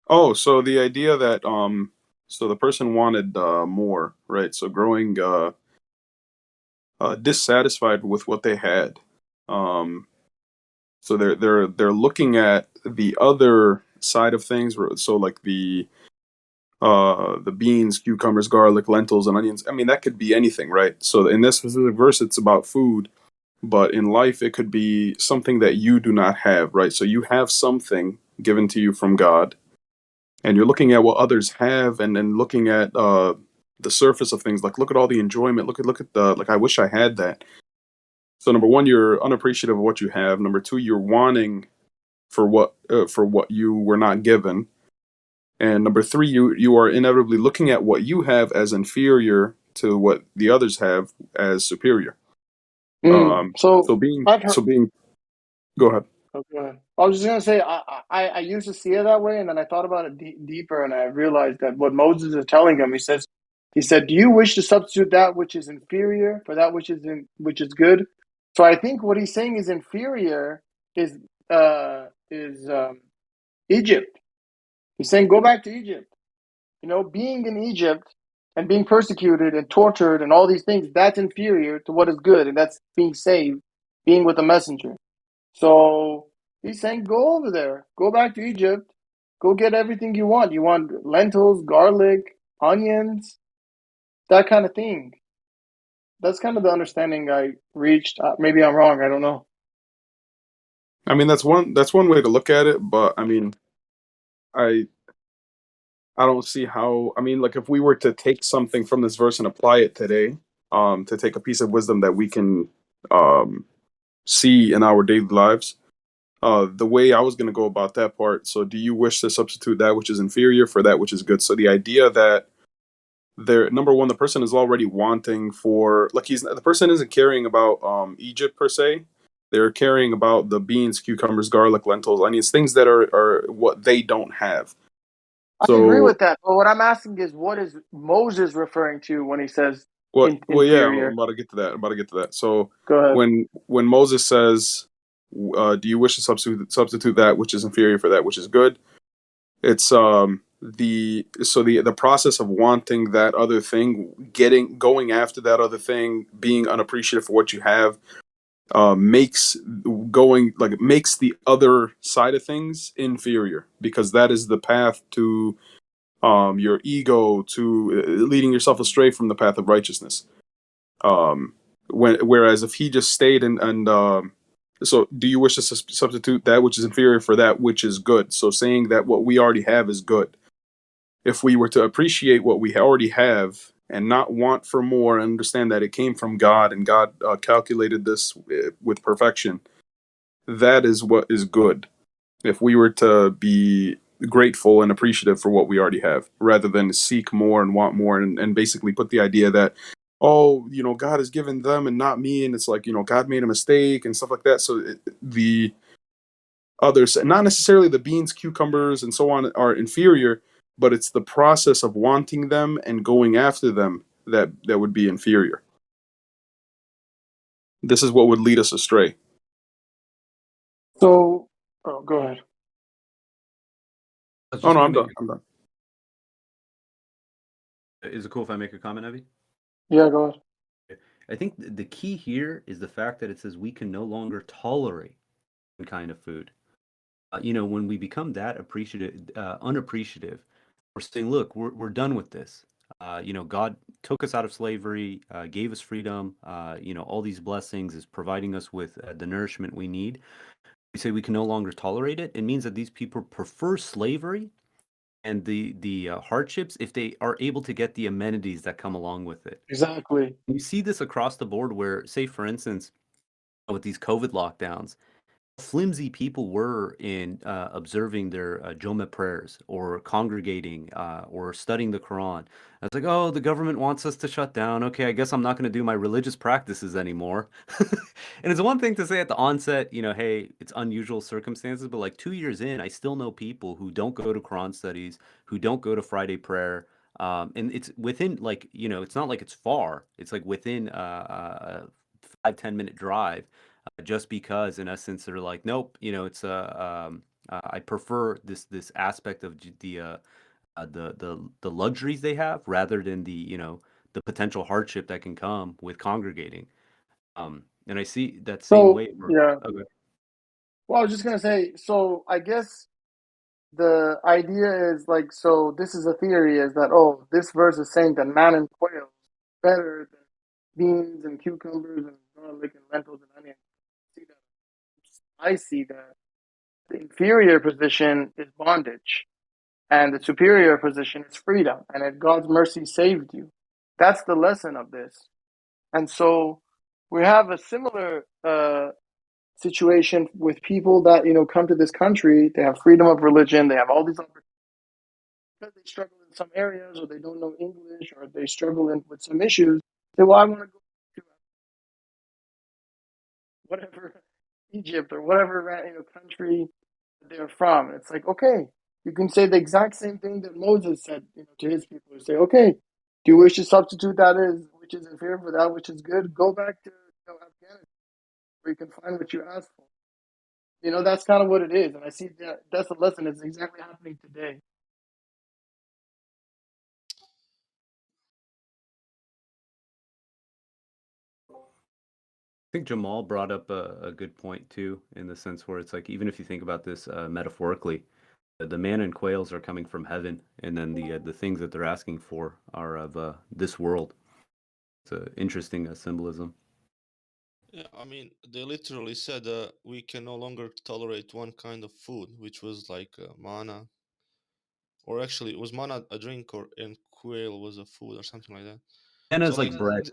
Oh, so the idea that so the person wanted more, right? So growing dissatisfied with what they had. Um, so they're looking at the other side of things. So like the beans, cucumbers, garlic, lentils, and onions. I mean, that could be anything, right? So in this specific verse, it's about food, but in life, it could be something that you do not have, right? So you have something given to you from God, and you're looking at what others have, and then looking at the surface of things. Like, look at all the enjoyment. Look at the like. I wish I had that. So number one, you're unappreciative of what you have. Number two, you're wanting for what you were not given. And number three, you are inevitably looking at what you have as inferior to what the others have as superior. So So being I've heard. so being go ahead. Okay. I was just gonna say I used to see it that way, and then I thought about it deeper, and I realized that what Moses is telling him, he said, "Do you wish to substitute that which is inferior for that which is good?" So I think what he's saying is inferior is Egypt. He's saying go back to Egypt. You know, being in Egypt and being persecuted and tortured and all these things, that's inferior to what is good, and that's being saved, being with the messenger. So he's saying, go over there, go back to Egypt, go get everything you want. You want lentils, garlic, onions, that kind of thing. That's kind of the understanding I reached. Maybe I'm wrong. I don't know. I mean, that's one way to look at it, but I mean, I I don't see how. I mean, like if we were to take something from this verse and apply it today, to take a piece of wisdom that we can um see in our daily lives. The way I was going to go about that part. So, do you wish to substitute that which is inferior for that which is good? So, the idea that there, number one, the person is already wanting for, like, the person isn't caring about Egypt per se. They're caring about the beans, cucumbers, garlic, lentils, onions, things that are what they don't have. I agree So, with that. But what I'm asking is, what is Moses referring to when he says well, yeah, I'm inferior? about to get to that. I'm about to get to that. So, Go ahead. when Moses says, "Do you wish to substitute that which is inferior for that which is good?" It's the process of wanting that other thing, going after that other thing, being unappreciative for what you have, makes makes the other side of things inferior, because that is the path to your ego, to leading yourself astray from the path of righteousness. Whereas if he just stayed and so do you wish to substitute that which is inferior for that which is good? So saying that what we already have is good. If we were to appreciate what we already have and not want for more, and understand that it came from God and God calculated this with perfection, that is what is good. If we were to be grateful and appreciative for what we already have, rather than seek more and want more, and basically put the idea that, oh, God has given them and not me, and it's like, God made a mistake and stuff like that. So the others, not necessarily the beans, cucumbers, and so on, are inferior, but it's the process of wanting them and going after them that would be inferior. This is what would lead us astray. So, go ahead. I was Oh just no, gonna I'm make. done. I'm done. Is it cool if I make a comment, Evie? Yeah, go ahead. I think the key here is the fact that it says we can no longer tolerate one kind of food. When we become that unappreciative, we're saying, look, we're done with this. God took us out of slavery, gave us freedom, all these blessings, is providing us with the nourishment we need. We say we can no longer tolerate it. It means that these people prefer slavery and the hardships if they are able to get the amenities that come along with it. Exactly. You see this across the board where, say, for instance, with these COVID lockdowns, flimsy people were in observing their Joma prayers or congregating or studying the Quran. It's like, oh, the government wants us to shut down. Okay, I guess I'm not going to do my religious practices anymore. And it's one thing to say at the onset, hey, it's unusual circumstances, but like 2 years in, I still know people who don't go to Quran studies, who don't go to Friday prayer. And it's within it's not like it's far. It's like within a 5-10 minute drive just because in essence they're like, nope, it's I prefer this aspect of the luxuries they have rather than the potential hardship that can come with congregating. And I see that same So way for yeah, okay. well, I was just gonna say. So I guess the idea is like, so this is a theory, is that, oh, this verse is saying that man and quail is better than beans and cucumbers and garlic and lentils and onions. See that? I see that the inferior position is bondage, and the superior position is freedom, and that God's mercy saved you. That's the lesson of this. And so we have a similar situation with people that come to this country. They have freedom of religion. They have all these opportunities, because they struggle in some areas, or they don't know English, or they struggle with some issues. They say, well, I want to go to whatever Egypt or whatever country they're from. It's like, okay, you can say the exact same thing that Moses said, to his people. You say, okay, do you wish to substitute that is which is inferior for that which is good? Go back to Afghanistan, where you can find what you asked for. That's kind of what it is, and I see that's the lesson. It's exactly happening today. I think Jamal brought up a good point too, in the sense where it's like, even if you think about this metaphorically, the man and quails are coming from heaven, and then the things that they're asking for are of this world. It's an interesting symbolism. Yeah, I mean, they literally said we can no longer tolerate one kind of food, which was like manna, or actually, it was manna a drink, or and quail was a food, or something like that. And So it's like, like bread.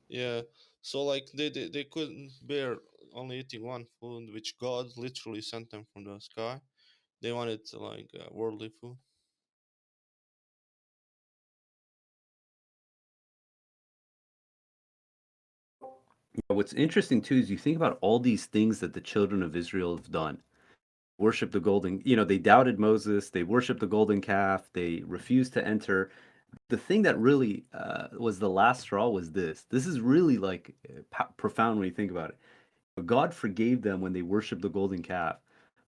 yeah, so like they couldn't bear only eating one food, which God literally sent them from the sky. They wanted like worldly food. What's interesting too is you think about all these things that the children of Israel have done. Worship the golden, they doubted Moses, they worshiped the golden calf, they refused to enter. The thing that really was the last straw was this. This is really like profound when you think about it. God forgave them when they worshiped the golden calf.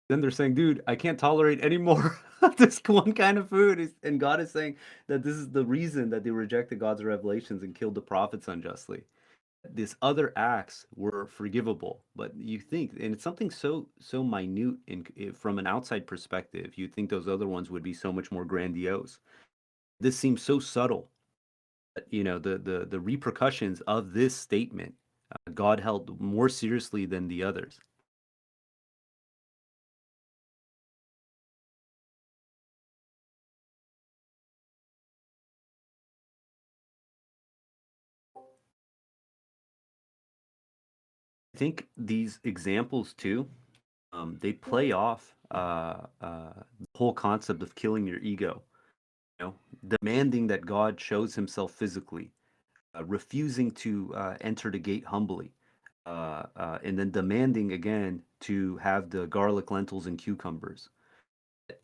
Then they're saying, dude, I can't tolerate any more of this one kind of food. And God is saying that this is the reason that they rejected God's revelations and killed the prophets unjustly. These other acts were forgivable, but you think, and it's something so minute from an outside perspective, you think those other ones would be so much more grandiose. This seems so subtle. But, the repercussions of this statement, God held more seriously than the others. I think these examples too, they play off the whole concept of killing your ego. Demanding that God shows Himself physically, refusing to enter the gate humbly, and then demanding again to have the garlic, lentils, and cucumbers.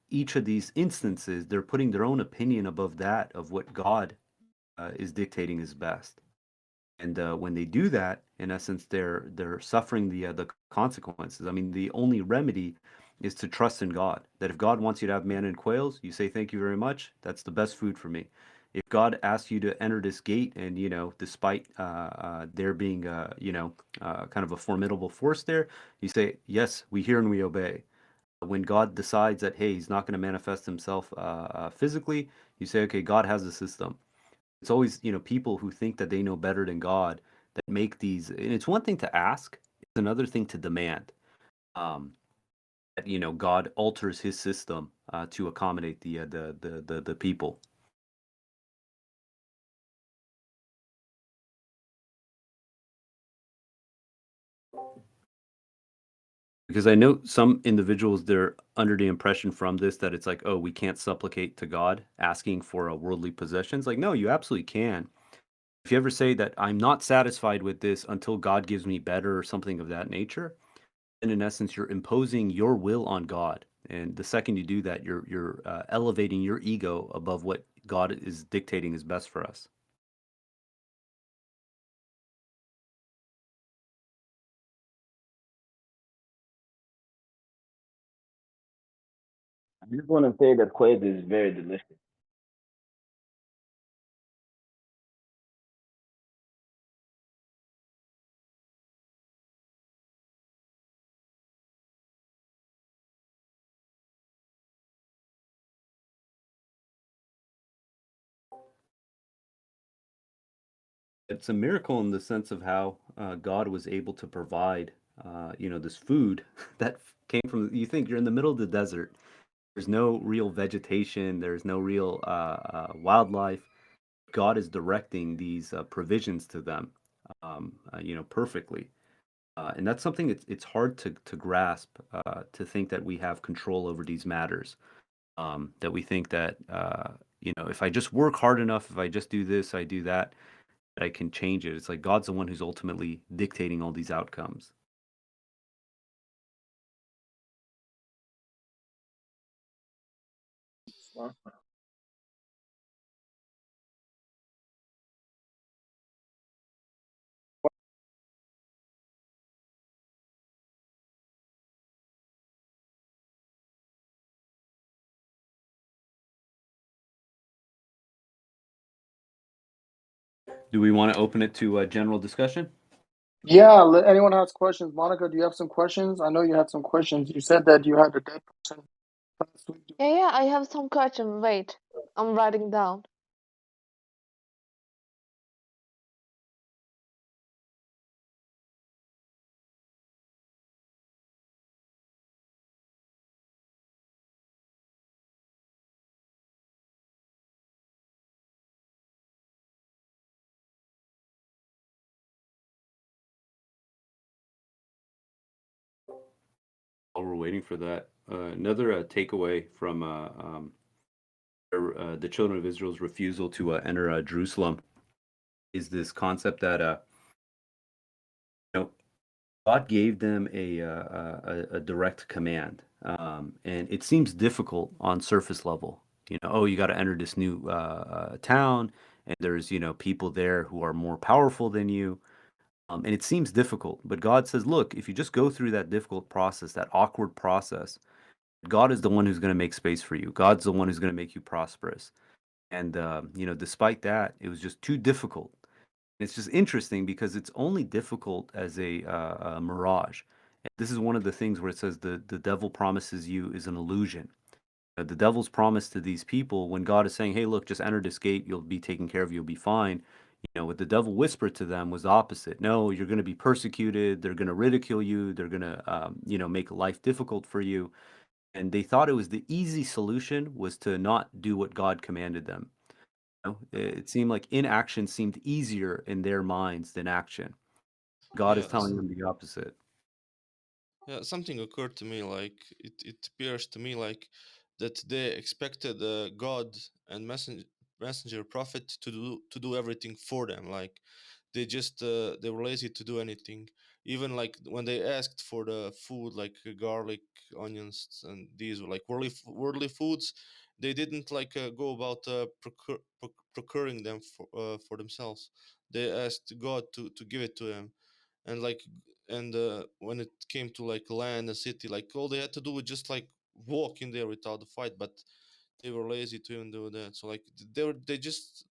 Each of these instances, they're putting their own opinion above that of what God is dictating is best. And when they do that, in essence, they're suffering the consequences. I mean, the only remedy is to trust in God. That if God wants you to have manna and quails, you say thank you very much. That's the best food for me. If God asks you to enter this gate, and despite there being kind of a formidable force there, you say yes, we hear and we obey. When God decides that, hey, He's not going to manifest Himself physically, you say, okay, God has a system. It's always, people who think that they know better than God that make these. And it's one thing to ask; it's another thing to demand. Um, that God alters His system to accommodate the people. Because I know some individuals, they're under the impression from this that it's like, oh, we can't supplicate to God asking for a worldly possessions. Like, no, you absolutely can. If you ever say that I'm not satisfied with this until God gives me better or something of that nature, then in essence, you're imposing your will on God. And the second you do that, you're elevating your ego above what God is dictating is best for us. I just want to say that quail is very delicious. It's a miracle in the sense of how God was able to provide, this food that came from. You think you're in the middle of the desert. There's no real vegetation. There's no real wildlife. God is directing these provisions to them, perfectly. And that's something it's hard to grasp, to think that we have control over these matters. That we think that, if I just work hard enough, if I just do this, I do that, I can change it. It's like God's the one who's ultimately dictating all these outcomes. Do we want to open it to general discussion? Yeah, anyone has questions? Monica, do you have some questions? I know you had some questions. You said that you had a dead person last week. Yeah, I have some question. Wait, I'm writing down. While we're waiting for that, another takeaway from the children of Israel's refusal to enter Jerusalem is this concept that you know God gave them a direct command, and it seems difficult on surface level. Oh, you got to enter this new town, and there's people there who are more powerful than you, and it seems difficult. But God says, look, if you just go through that difficult process, that awkward process, God is the one who's going to make space for you. God's the one who's going to make you prosperous. And despite that, it was just too difficult. It's just interesting because it's only difficult as a mirage. And this is one of the things where it says the devil promises you is an illusion. The devil's promise to these people when God is saying, "Hey, look, just enter this gate. You'll be taken care of. You'll be fine." What the devil whispered to them was the opposite. No, you're going to be persecuted. They're going to ridicule you. They're going to, make life difficult for you. And they thought it was the easy solution was to not do what God commanded them. It seemed like inaction seemed easier in their minds than action. God is Yeah, telling them the opposite. yeah. Something occurred to me. Like it appears to me like that they expected God and messenger prophet to do everything for them. Like they were lazy to do anything. Even like when they asked for the food, like garlic, onions, and these were like worldly foods, they didn't like go about procuring them for themselves. They asked God to give it to them, and like when it came to like land and city, like all they had to do was just like walk in there without the fight, but they were lazy to even do that. So like they just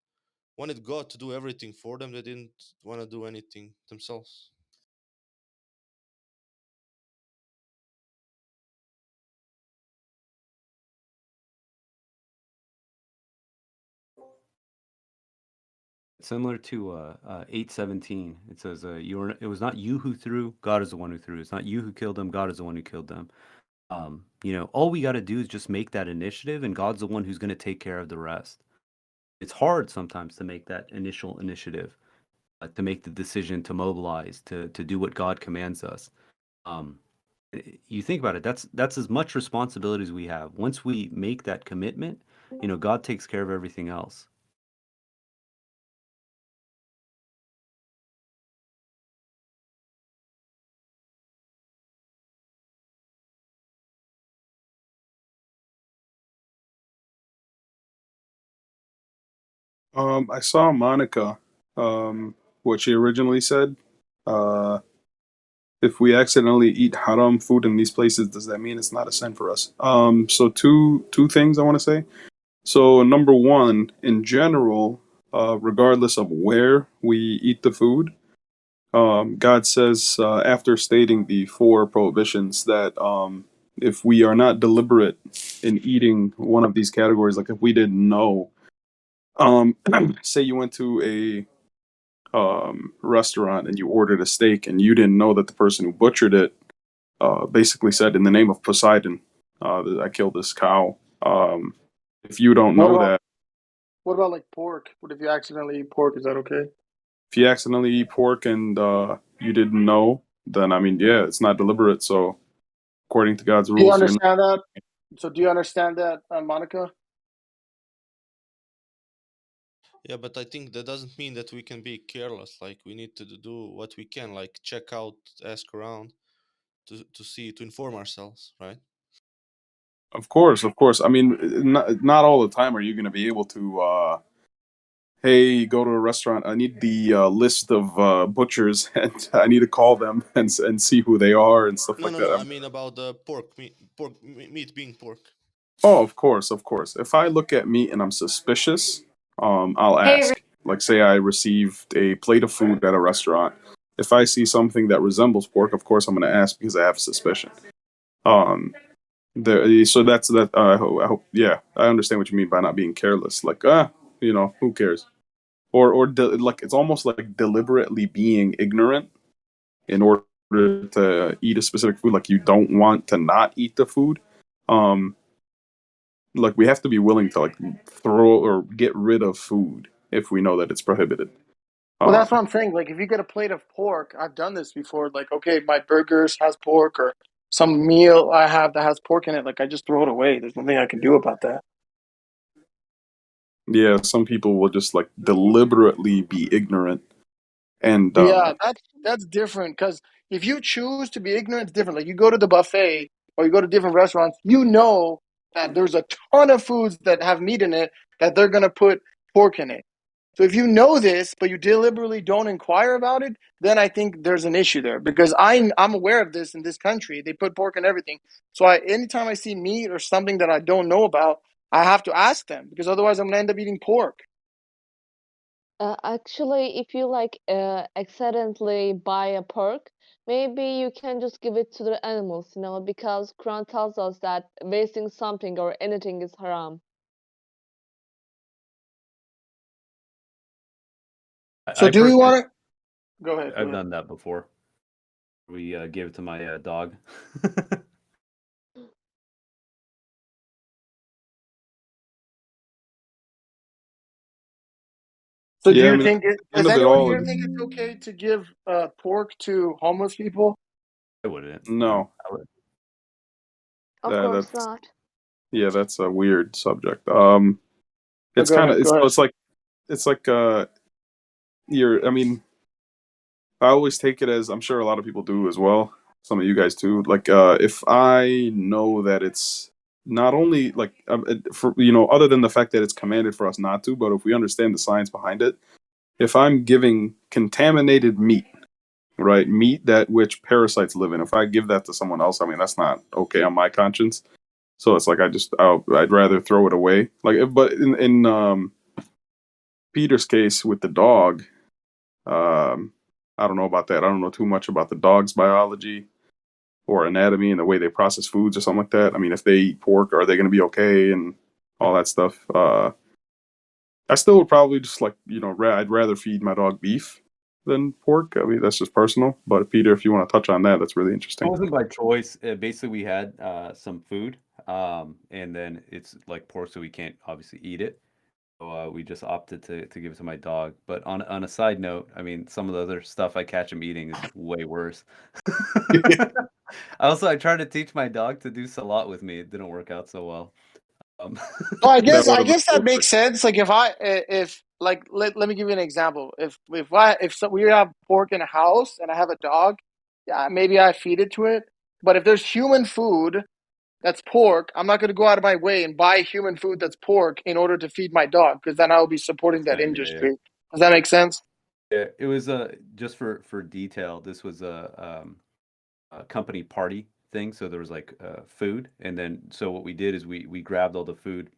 wanted God to do everything for them. They didn't want to do anything themselves. Similar to 8:17, it says, it was not you who threw, God is the one who threw. It's not you who killed them, God is the one who killed them. All we got to do is just make that initiative, and God's the one who's going to take care of the rest. It's hard sometimes to make that initial initiative. to make the decision to mobilize, to do what God commands us. You think about it, that's as much responsibility as we have. Once we make that commitment, God takes care of everything else. I saw Monica, what she originally said. If we accidentally eat haram food in these places, does that mean it's not a sin for us? So two things I want to say. So number one, in general, regardless of where we eat the food, God says after stating the four prohibitions that if we are not deliberate in eating one of these categories, like if we didn't know, say you went to a restaurant and you ordered a steak and you didn't know that the person who butchered it basically said, in the name of Poseidon, that I killed this cow. If you don't What know about that, what about like pork? What if you accidentally eat pork? Is that okay? if you accidentally eat pork and you didn't know, then I mean, yeah, it's not deliberate. So according to God's Do you rules, you're not. understand that? So do you understand that, Monica? Yeah, but I think that doesn't mean that we can be careless. Like we need to do what we can, like check out, ask around to see, to inform ourselves, right? Of course, of course. I mean, not all the time are you going to be able to. Hey, go to a restaurant. I need the list of butchers, and I need to call them and see who they are and stuff No, like no, that. no. I mean about the meat being pork. Oh, of course, of course. If I look at meat and I'm suspicious, I'll ask. Like, say I received a plate of food at a restaurant. If I see something that resembles pork, of course I'm going to ask because I have a suspicion. Um, so that's that. I hope. Yeah, I understand what you mean by not being careless. Like, who cares? Like it's almost like deliberately being ignorant in order to eat a specific food. Like you don't want to not eat the food. Um, like we have to be willing to like throw or get rid of food if we know that it's prohibited. Well, that's what Um, I'm saying. Like, if you get a plate of pork, I've done this before. Like, okay, my burgers has pork, or some meal I have that has pork in it. Like, I just throw it away. There's nothing I can do about that. yeah, some people will just like deliberately be ignorant and Yeah, that's different. Because if you choose to be ignorant, it's different. Like, you go to the buffet or you go to different restaurants, you know that there's a ton of foods that have meat in it that they're gonna put pork in it. So if you know this, but you deliberately don't inquire about it, then I think there's an issue there. Because I'm aware of this in this country. They put pork in everything. So anytime I see meat or something that I don't know about, I have to ask them because otherwise I'm gonna end up eating pork. Actually, if you like accidentally buy a pork, maybe you can just give it to the animals, because Quran tells us that wasting something or anything is haram. So I do we personally, want to go ahead? Go I've ahead. done that before. We gave it to my dog. So do yeah, I you mean, at think the end does of it anyone all, here think it's okay to give pork to homeless people? I wouldn't. no, I would. Of course that's not. yeah, that's a weird subject. Oh, It's go kind ahead. of Go ahead. it's like you're. I mean, I always take it as I'm sure a lot of people do as well. Some of you guys too. Like, if I know that it's not only like for other than the fact that it's commanded for us not to, but if we understand the science behind it, if I'm giving contaminated meat, right, meat that which parasites live in, if I give that to someone else, I mean that's not okay on my conscience. So it's like I'd rather throw it away. Like, but in Peter's case with the dog, um, I don't know about that. I don't know too much about the dog's biology or anatomy and the way they process foods or something like that. I mean, if they eat pork, are they going to be okay and all that stuff? I still would probably just like I'd rather feed my dog beef than pork. I mean, that's just personal. But Peter, if you want to touch on that, that's really It interesting. wasn't by choice. Basically, we had some food, and then it's like pork, so we can't obviously eat it. So we just opted to give it to my dog. But on a side note, I mean, some of the other stuff I catch him eating is way worse. I tried to teach my dog to do salat with me. It didn't work out so well. Well, I That guess would I have been guess that makes perfect. sense. Like if like let me give you an example. If so, we have pork in a house and I have a dog, yeah, maybe I feed it to it. But if there's human food that's pork, I'm not going to go out of my way and buy human food that's pork in order to feed my dog because then I'll be supporting that Understand, yeah, yeah. industry. Does that make sense? Yeah, it was just for detail. This was a company party thing, so there was like food, and then so what we did is we grabbed all the food,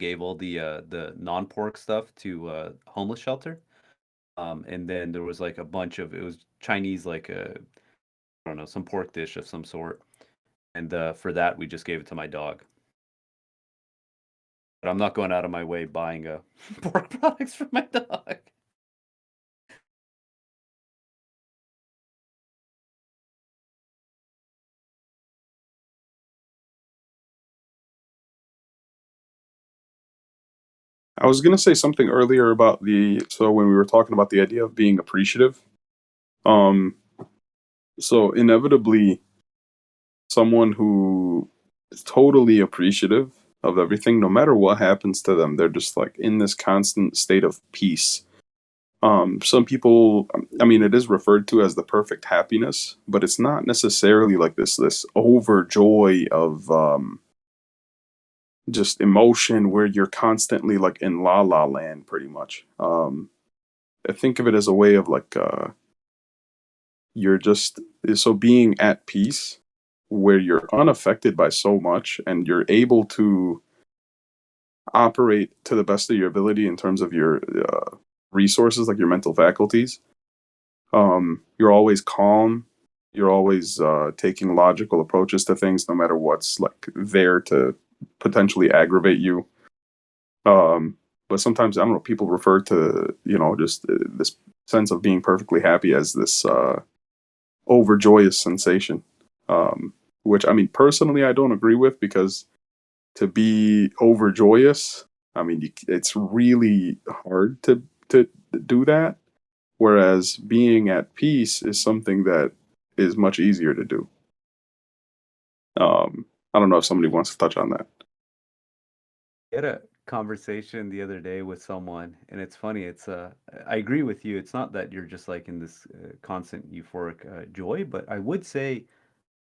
gave all the non-pork stuff to homeless shelter, and then there was like a bunch of it was Chinese like I don't know, some pork dish of some sort, and for that we just gave it to my dog. But I'm not going out of my way buying pork products for my dog. I was gonna say something earlier about so when we were talking about the idea of being appreciative. Um, so inevitably, someone who is totally appreciative of everything, no matter what happens to them, they're just like in this constant state of peace. Some people, I mean, it is referred to as the perfect happiness, but it's not necessarily like this overjoy of just emotion where you're constantly like in la la land, pretty much. I think of it as a way of like you're just so being at peace where you're unaffected by so much and you're able to operate to the best of your ability in terms of your resources, like your mental faculties. You're always calm. You're always taking logical approaches to things, no matter what's like there to potentially aggravate you. But sometimes I don't know. People refer to just this sense of being perfectly happy as this overjoyous sensation, which I mean personally I don't agree with because to be overjoyous, I mean it's really hard to do that. Whereas being at peace is something that is much easier to do. I don't know if somebody wants to touch on that. I had a conversation the other day with someone, and it's funny. I agree with you. It's not that you're just like in this constant euphoric joy, but I would say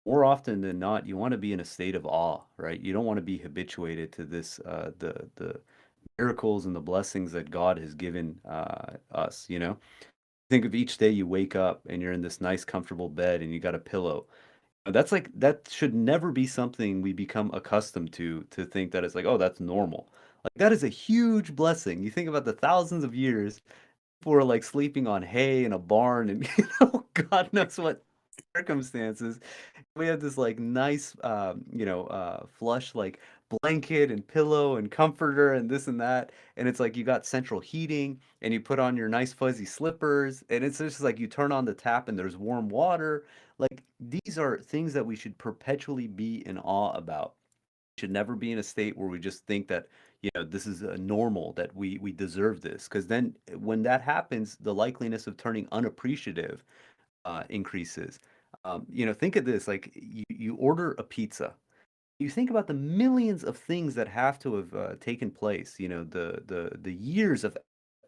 more often than not, you want to be in a state of awe, right? You don't want to be habituated to this the miracles and the blessings that God has given us. Think of each day you wake up and you're in this nice, comfortable bed and you got a pillow. That's like that should never be something we become accustomed to think that it's like, oh, that's normal. Like that is a huge blessing. You think about the thousands of years people were like sleeping on hay in a barn and God knows what circumstances. We have this like nice flush like blanket and pillow and comforter and this and that. And it's like you got central heating and you put on your nice fuzzy slippers and it's just like you turn on the tap and there's warm water. Like these are things that we should perpetually be in awe about. We should never be in a state where we just think that, this is normal, that we deserve this. Because then when that happens, the likeliness of turning unappreciative increases. Think of this, like you order a pizza. You think about the millions of things that have to have taken place, the years of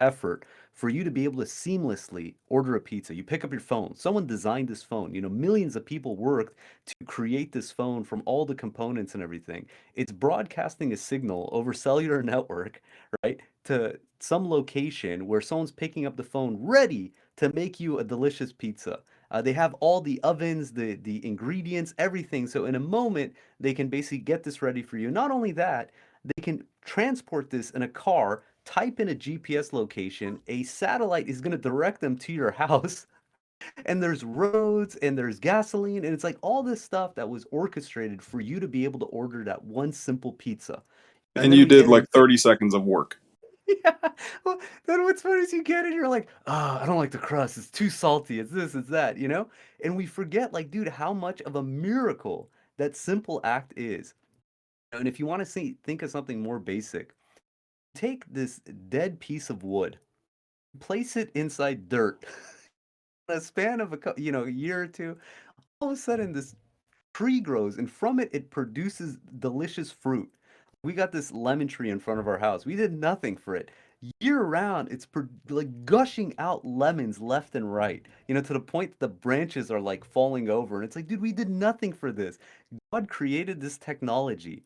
effort for you to be able to seamlessly order a pizza. You pick up your phone. Someone designed this phone. Millions of people worked to create this phone from all the components and everything. It's broadcasting a signal over cellular network, right, to some location where someone's picking up the phone ready to make you a delicious pizza. They have all the ovens, the ingredients, everything. So in a moment, they can basically get this ready for you. Not only that, they can transport this in a car, type in a GPS location, a satellite is going to direct them to your house, and there's roads and there's gasoline, and it's like all this stuff that was orchestrated for you to be able to order that one simple pizza. And And then you we did get like it. 30 seconds of work. Yeah. Well, then what's funny is you get it, you're like, oh, I don't like the crust. It's too salty. It's this, it's that. And we forget, like, dude, how much of a miracle that simple act is. And if you want to think of something more basic, Take this dead piece of wood, place it inside dirt. In a span of a year or two, all of a sudden this tree grows, and from it, it produces delicious fruit. We got this lemon tree in front of our house. We did nothing for it. Year round, it's like gushing out lemons left and right. To the point that the branches are like falling over, and it's like, dude, we did nothing for this. God created this technology.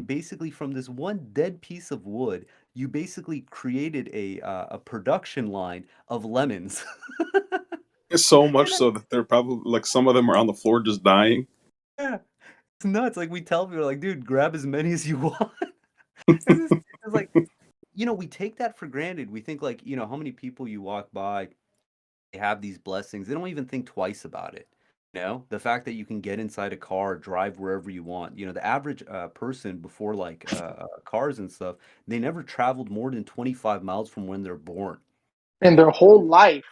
Basically, from this one dead piece of wood, you basically created a production line of lemons. It's so much And so that they're probably like some of them are on the floor just dying. yeah, it's nuts. Like we tell people, like, dude, grab as many as you want. It's like, we take that for granted. We think like, how many people you walk by, they have these blessings. They don't even think twice about it. The fact that you can get inside a car, drive wherever you want. The average person before like cars and stuff, they never traveled more than 25 miles from when they're born. In their whole life.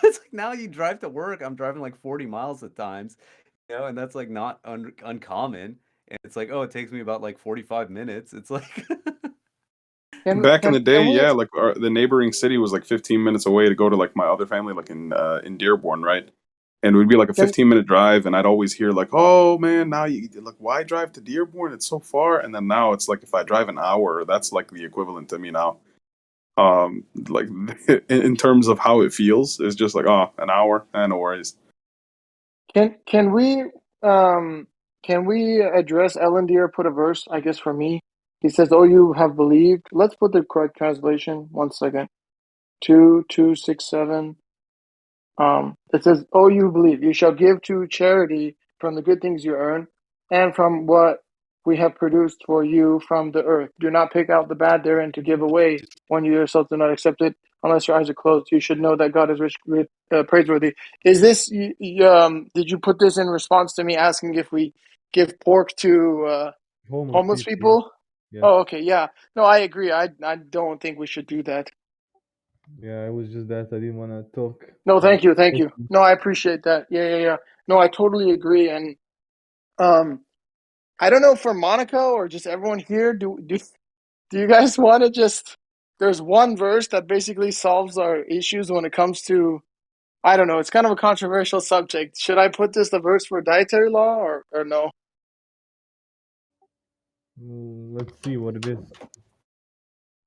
It's like now you drive to work. I'm driving like 40 miles at times, and that's like not uncommon. And it's like, oh, it takes me about like 45 minutes. It's like, Back in the day, we yeah, like the neighboring city was like 15 minutes away to go to like my other family, like in Dearborn, right? And it would be like a can, 15-minute drive, and I'd always hear like, "Oh man, now you like why drive to Dearborn? It's so far." And then now it's like if I drive an hour, that's like the equivalent to me now. Like in terms of how it feels, it's just like, oh, an hour, no worries. can we address Ellendier put a verse, I guess, for me? He says, "Oh, you have believed." Let's put the correct translation. 1 second. 2:6:7. It says, "Oh, you believe, you shall give to charity from the good things you earn, and from what we have produced for you from the earth. Do not pick out the bad therein to give away when you yourself do not accept it, unless your eyes are closed. You should know that God is praiseworthy." Is this? Did you put this in response to me asking if we give pork to homeless people? Yeah. Oh, okay, yeah. No, I agree. I don't think we should do that. Yeah, it was just that I didn't want to talk. No, thank you. No, I appreciate that. Yeah. No, I totally agree. And I don't know for Monica or just everyone here, do you guys want to just? There's one verse that basically solves our issues when it comes to. I don't know. It's kind of a controversial subject. Should I put the verse for dietary law or no? Let's see what it is.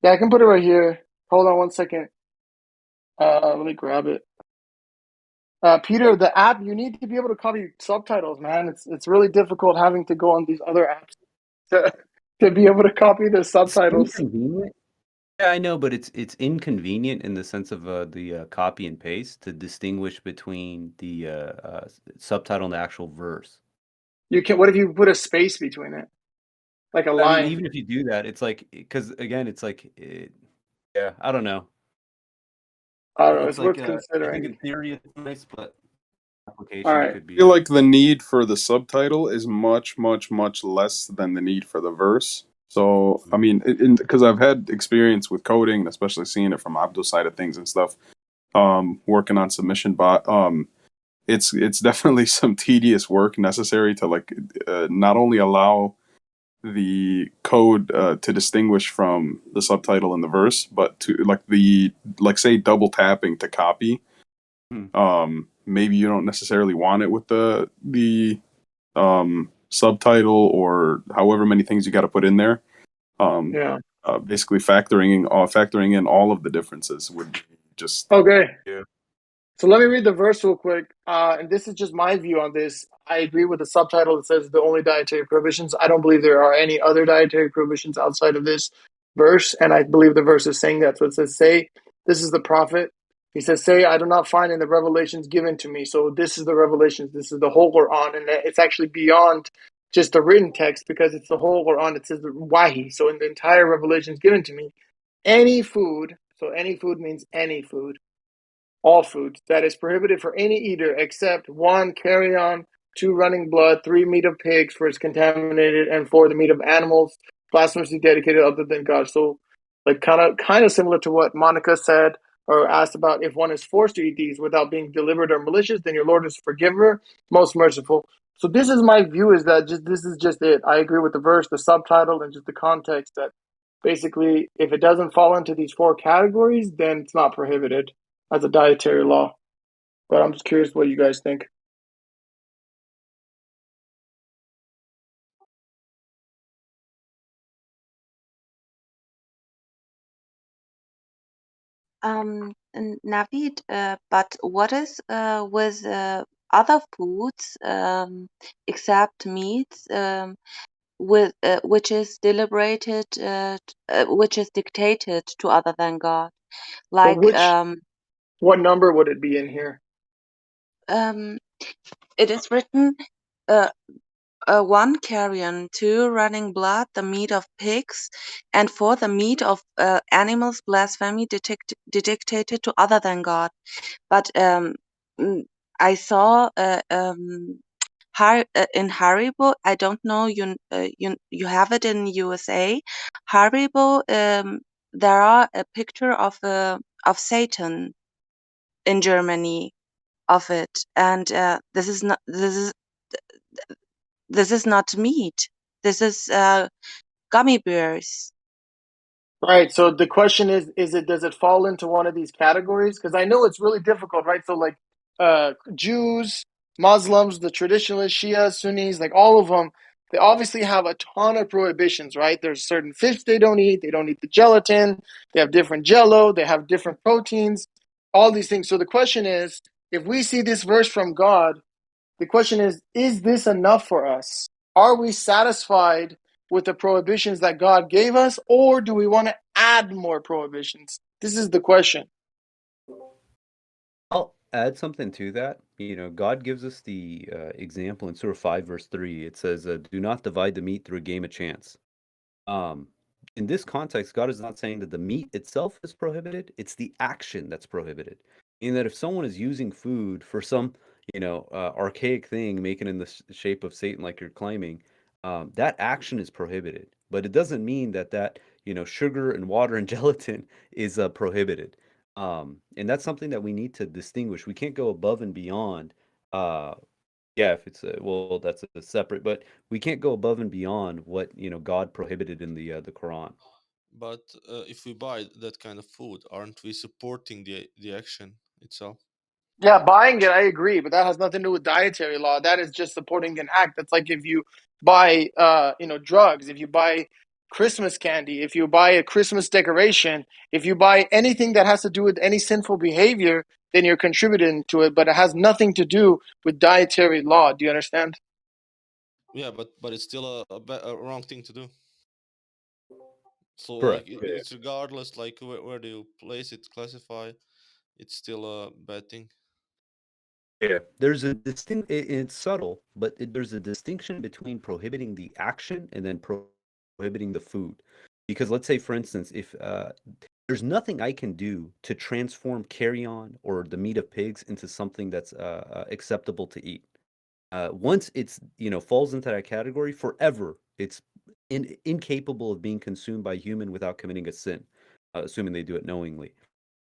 Yeah, I can put it right here. Hold on 1 second. Let me grab it. Peter, the app, you need to be able to copy subtitles, man. It's really difficult having to go on these other apps to be able to copy the it's subtitles. inconvenient. Yeah, I know, but it's inconvenient in the sense of the copy and paste to distinguish between the subtitle and the actual verse. You can. What if you put a space between it, like a I mean, line? even if you do that, it's like, because again, it's like, yeah, I don't know. I don't know. It's It's worth like, I think considering. in theory it's nice, but All application right. could I be. feel like the need for the subtitle is much, much, much less than the need for the verse. So, I mean, because I've had experience with coding, especially seeing it from Abdul's side of things and stuff, working on submission bot, it's definitely some tedious work necessary to like not only allow the code to distinguish from the subtitle and the verse, but to like say double tapping to copy. Maybe you don't necessarily want it with the subtitle or however many things you got to put in there. Yeah. Basically factoring in all of the differences would be just Okay. yeah. So let me read the verse real quick. And this is just my view on this. I agree with the subtitle that says the only dietary prohibitions. I don't believe there are any other dietary prohibitions outside of this verse. And I believe the verse is saying that. So it says, "Say, this is the prophet." He says, "Say, I do not find in the revelations given to me." So this is the revelations. This is the whole Quran. And it's actually beyond just the written text because it's the whole Quran. It says the wahi. So in the entire revelations given to me, any food, so any food means any food, all foods, that is prohibited for any eater except 1, carrion, 2, running blood, 3, meat of pigs, for it's contaminated, and 4, the meat of animals blasphemously dedicated other than God. So, like kind of similar to what Monica said or asked about, if one is forced to eat these without being deliberate or malicious, then your Lord is forgiver, most merciful. So this is my view: is that this is just it. I agree with the verse, the subtitle, and just the context that basically, if it doesn't fall into these 4 categories, then it's not prohibited as a dietary law. But I'm just curious what you guys think. Navid, but what is with other foods except meats, with which is deliberated, which is dictated to other than God? But Like what number would it be in here? it is written, 1 carrion, 2 running blood, the meat of pigs, and 4 the meat of animals, blasphemy dictated to other than God. But I saw in Haribo. I don't know, you have it in USA. Haribo. There are a picture of Satan in Germany of it, and this is not meat. This is gummy bears. Right. So the question is it does it fall into one of these categories? Because I know it's really difficult, right? So like Jews, Muslims, the traditionalists, Shia, Sunnis, like all of them, they obviously have a ton of prohibitions, right? There's certain fish they don't eat. They don't eat the gelatin. They have different jello. They have different proteins. All these things. So the question is, if we see this verse from God, the question is this enough for us? Are we satisfied with the prohibitions that God gave us, or do we want to add more prohibitions? This is the question. I'll add something to that. God gives us the example in Surah 5, verse 3. It says, do not divide the meat through a game of chance. Um, in this context, God is not saying that the meat itself is prohibited. It's the action that's prohibited. In that if someone is using food for some, archaic thing, making in the shape of Satan, like you're claiming, that action is prohibited. But it doesn't mean that sugar and water and gelatin is prohibited. And that's something that we need to distinguish. We can't go above and beyond. Uh, yeah, if it's well, that's a separate. But we can't go above and beyond what God prohibited in the Quran. But if we buy that kind of food, aren't we supporting the action itself? Yeah, buying it, I agree, but that has nothing to do with dietary law. That is just supporting an act. That's like if you buy, drugs, if you buy Christmas candy, if you buy a Christmas decoration, if you buy anything that has to do with any sinful behavior, then you're contributing to it. But it has nothing to do with dietary law. Do you understand? Yeah, but it's still a wrong thing to do. So like Correct. it's regardless like where do you place it, classify, it's still a bad thing. Yeah. There's a it's subtle, but there's a distinction between prohibiting the action and then prohibiting the food. Because let's say, for instance, if there's nothing I can do to transform carrion or the meat of pigs into something that's acceptable to eat. Once it's falls into that category, forever it's incapable of being consumed by human without committing a sin, assuming they do it knowingly.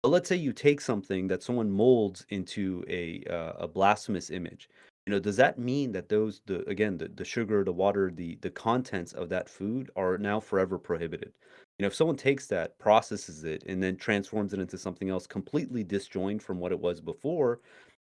But let's say you take something that someone molds into a blasphemous image. Does that mean that the sugar, the water, the contents of that food are now forever prohibited? If someone takes that, processes it, and then transforms it into something else completely disjoined from what it was before,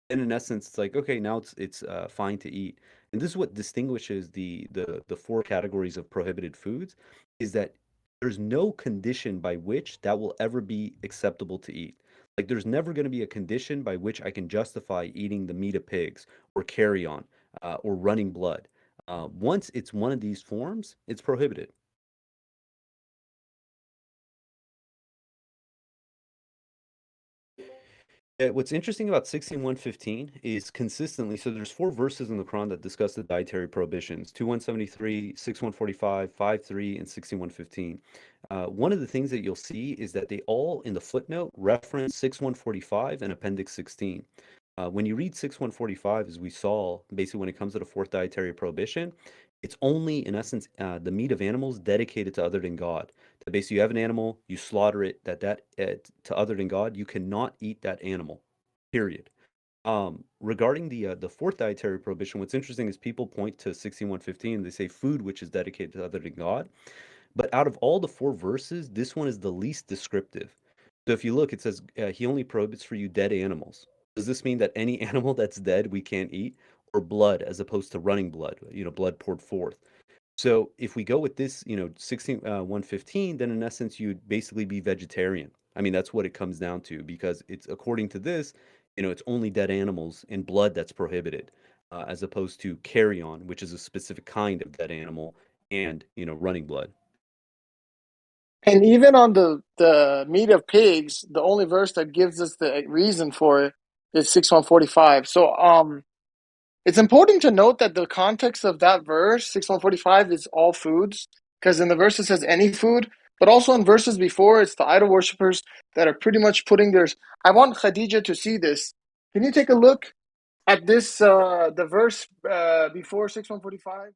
then in essence, it's like, okay, now it's fine to eat. And this is what distinguishes the 4 categories of prohibited foods, is that there's no condition by which that will ever be acceptable to eat. Like there's never going to be a condition by which I can justify eating the meat of pigs or carrion or running blood. Once it's one of these forms, it's prohibited. What's interesting about 16115 is consistently, so there's 4 verses in the Quran that discuss the dietary prohibitions: 2173, 6145, 53, and 6115. One of the things that you'll see is that they all, in the footnote, reference 6145 and Appendix 16. When you read 6145, as we saw, basically when it comes to the 4th dietary prohibition, it's only, in essence, the meat of animals dedicated to other than God. That basically you have an animal, you slaughter it, to other than God, you cannot eat that animal. Period. Regarding the 4th dietary prohibition, what's interesting is people point to 6115. They say food which is dedicated to other than God. But out of all the 4 verses, this one is the least descriptive. So if you look, it says he only prohibits for you dead animals. Does this mean that any animal that's dead we can't eat, or blood as opposed to running blood, blood poured forth? So if we go with this, 115, then in essence you'd basically be vegetarian. I mean, that's what it comes down to, because it's according to this, it's only dead animals and blood that's prohibited, as opposed to carrion, which is a specific kind of dead animal, and running blood. And even on the meat of pigs, the only verse that gives us the reason for it is 6145. So it's important to note that the context of that verse, 6145, is all foods, because in the verse it says any food, but also in verses before, it's the idol worshippers that are pretty much putting theirs. I want Khadija to see this. Can you take a look at this, the verse before 6145?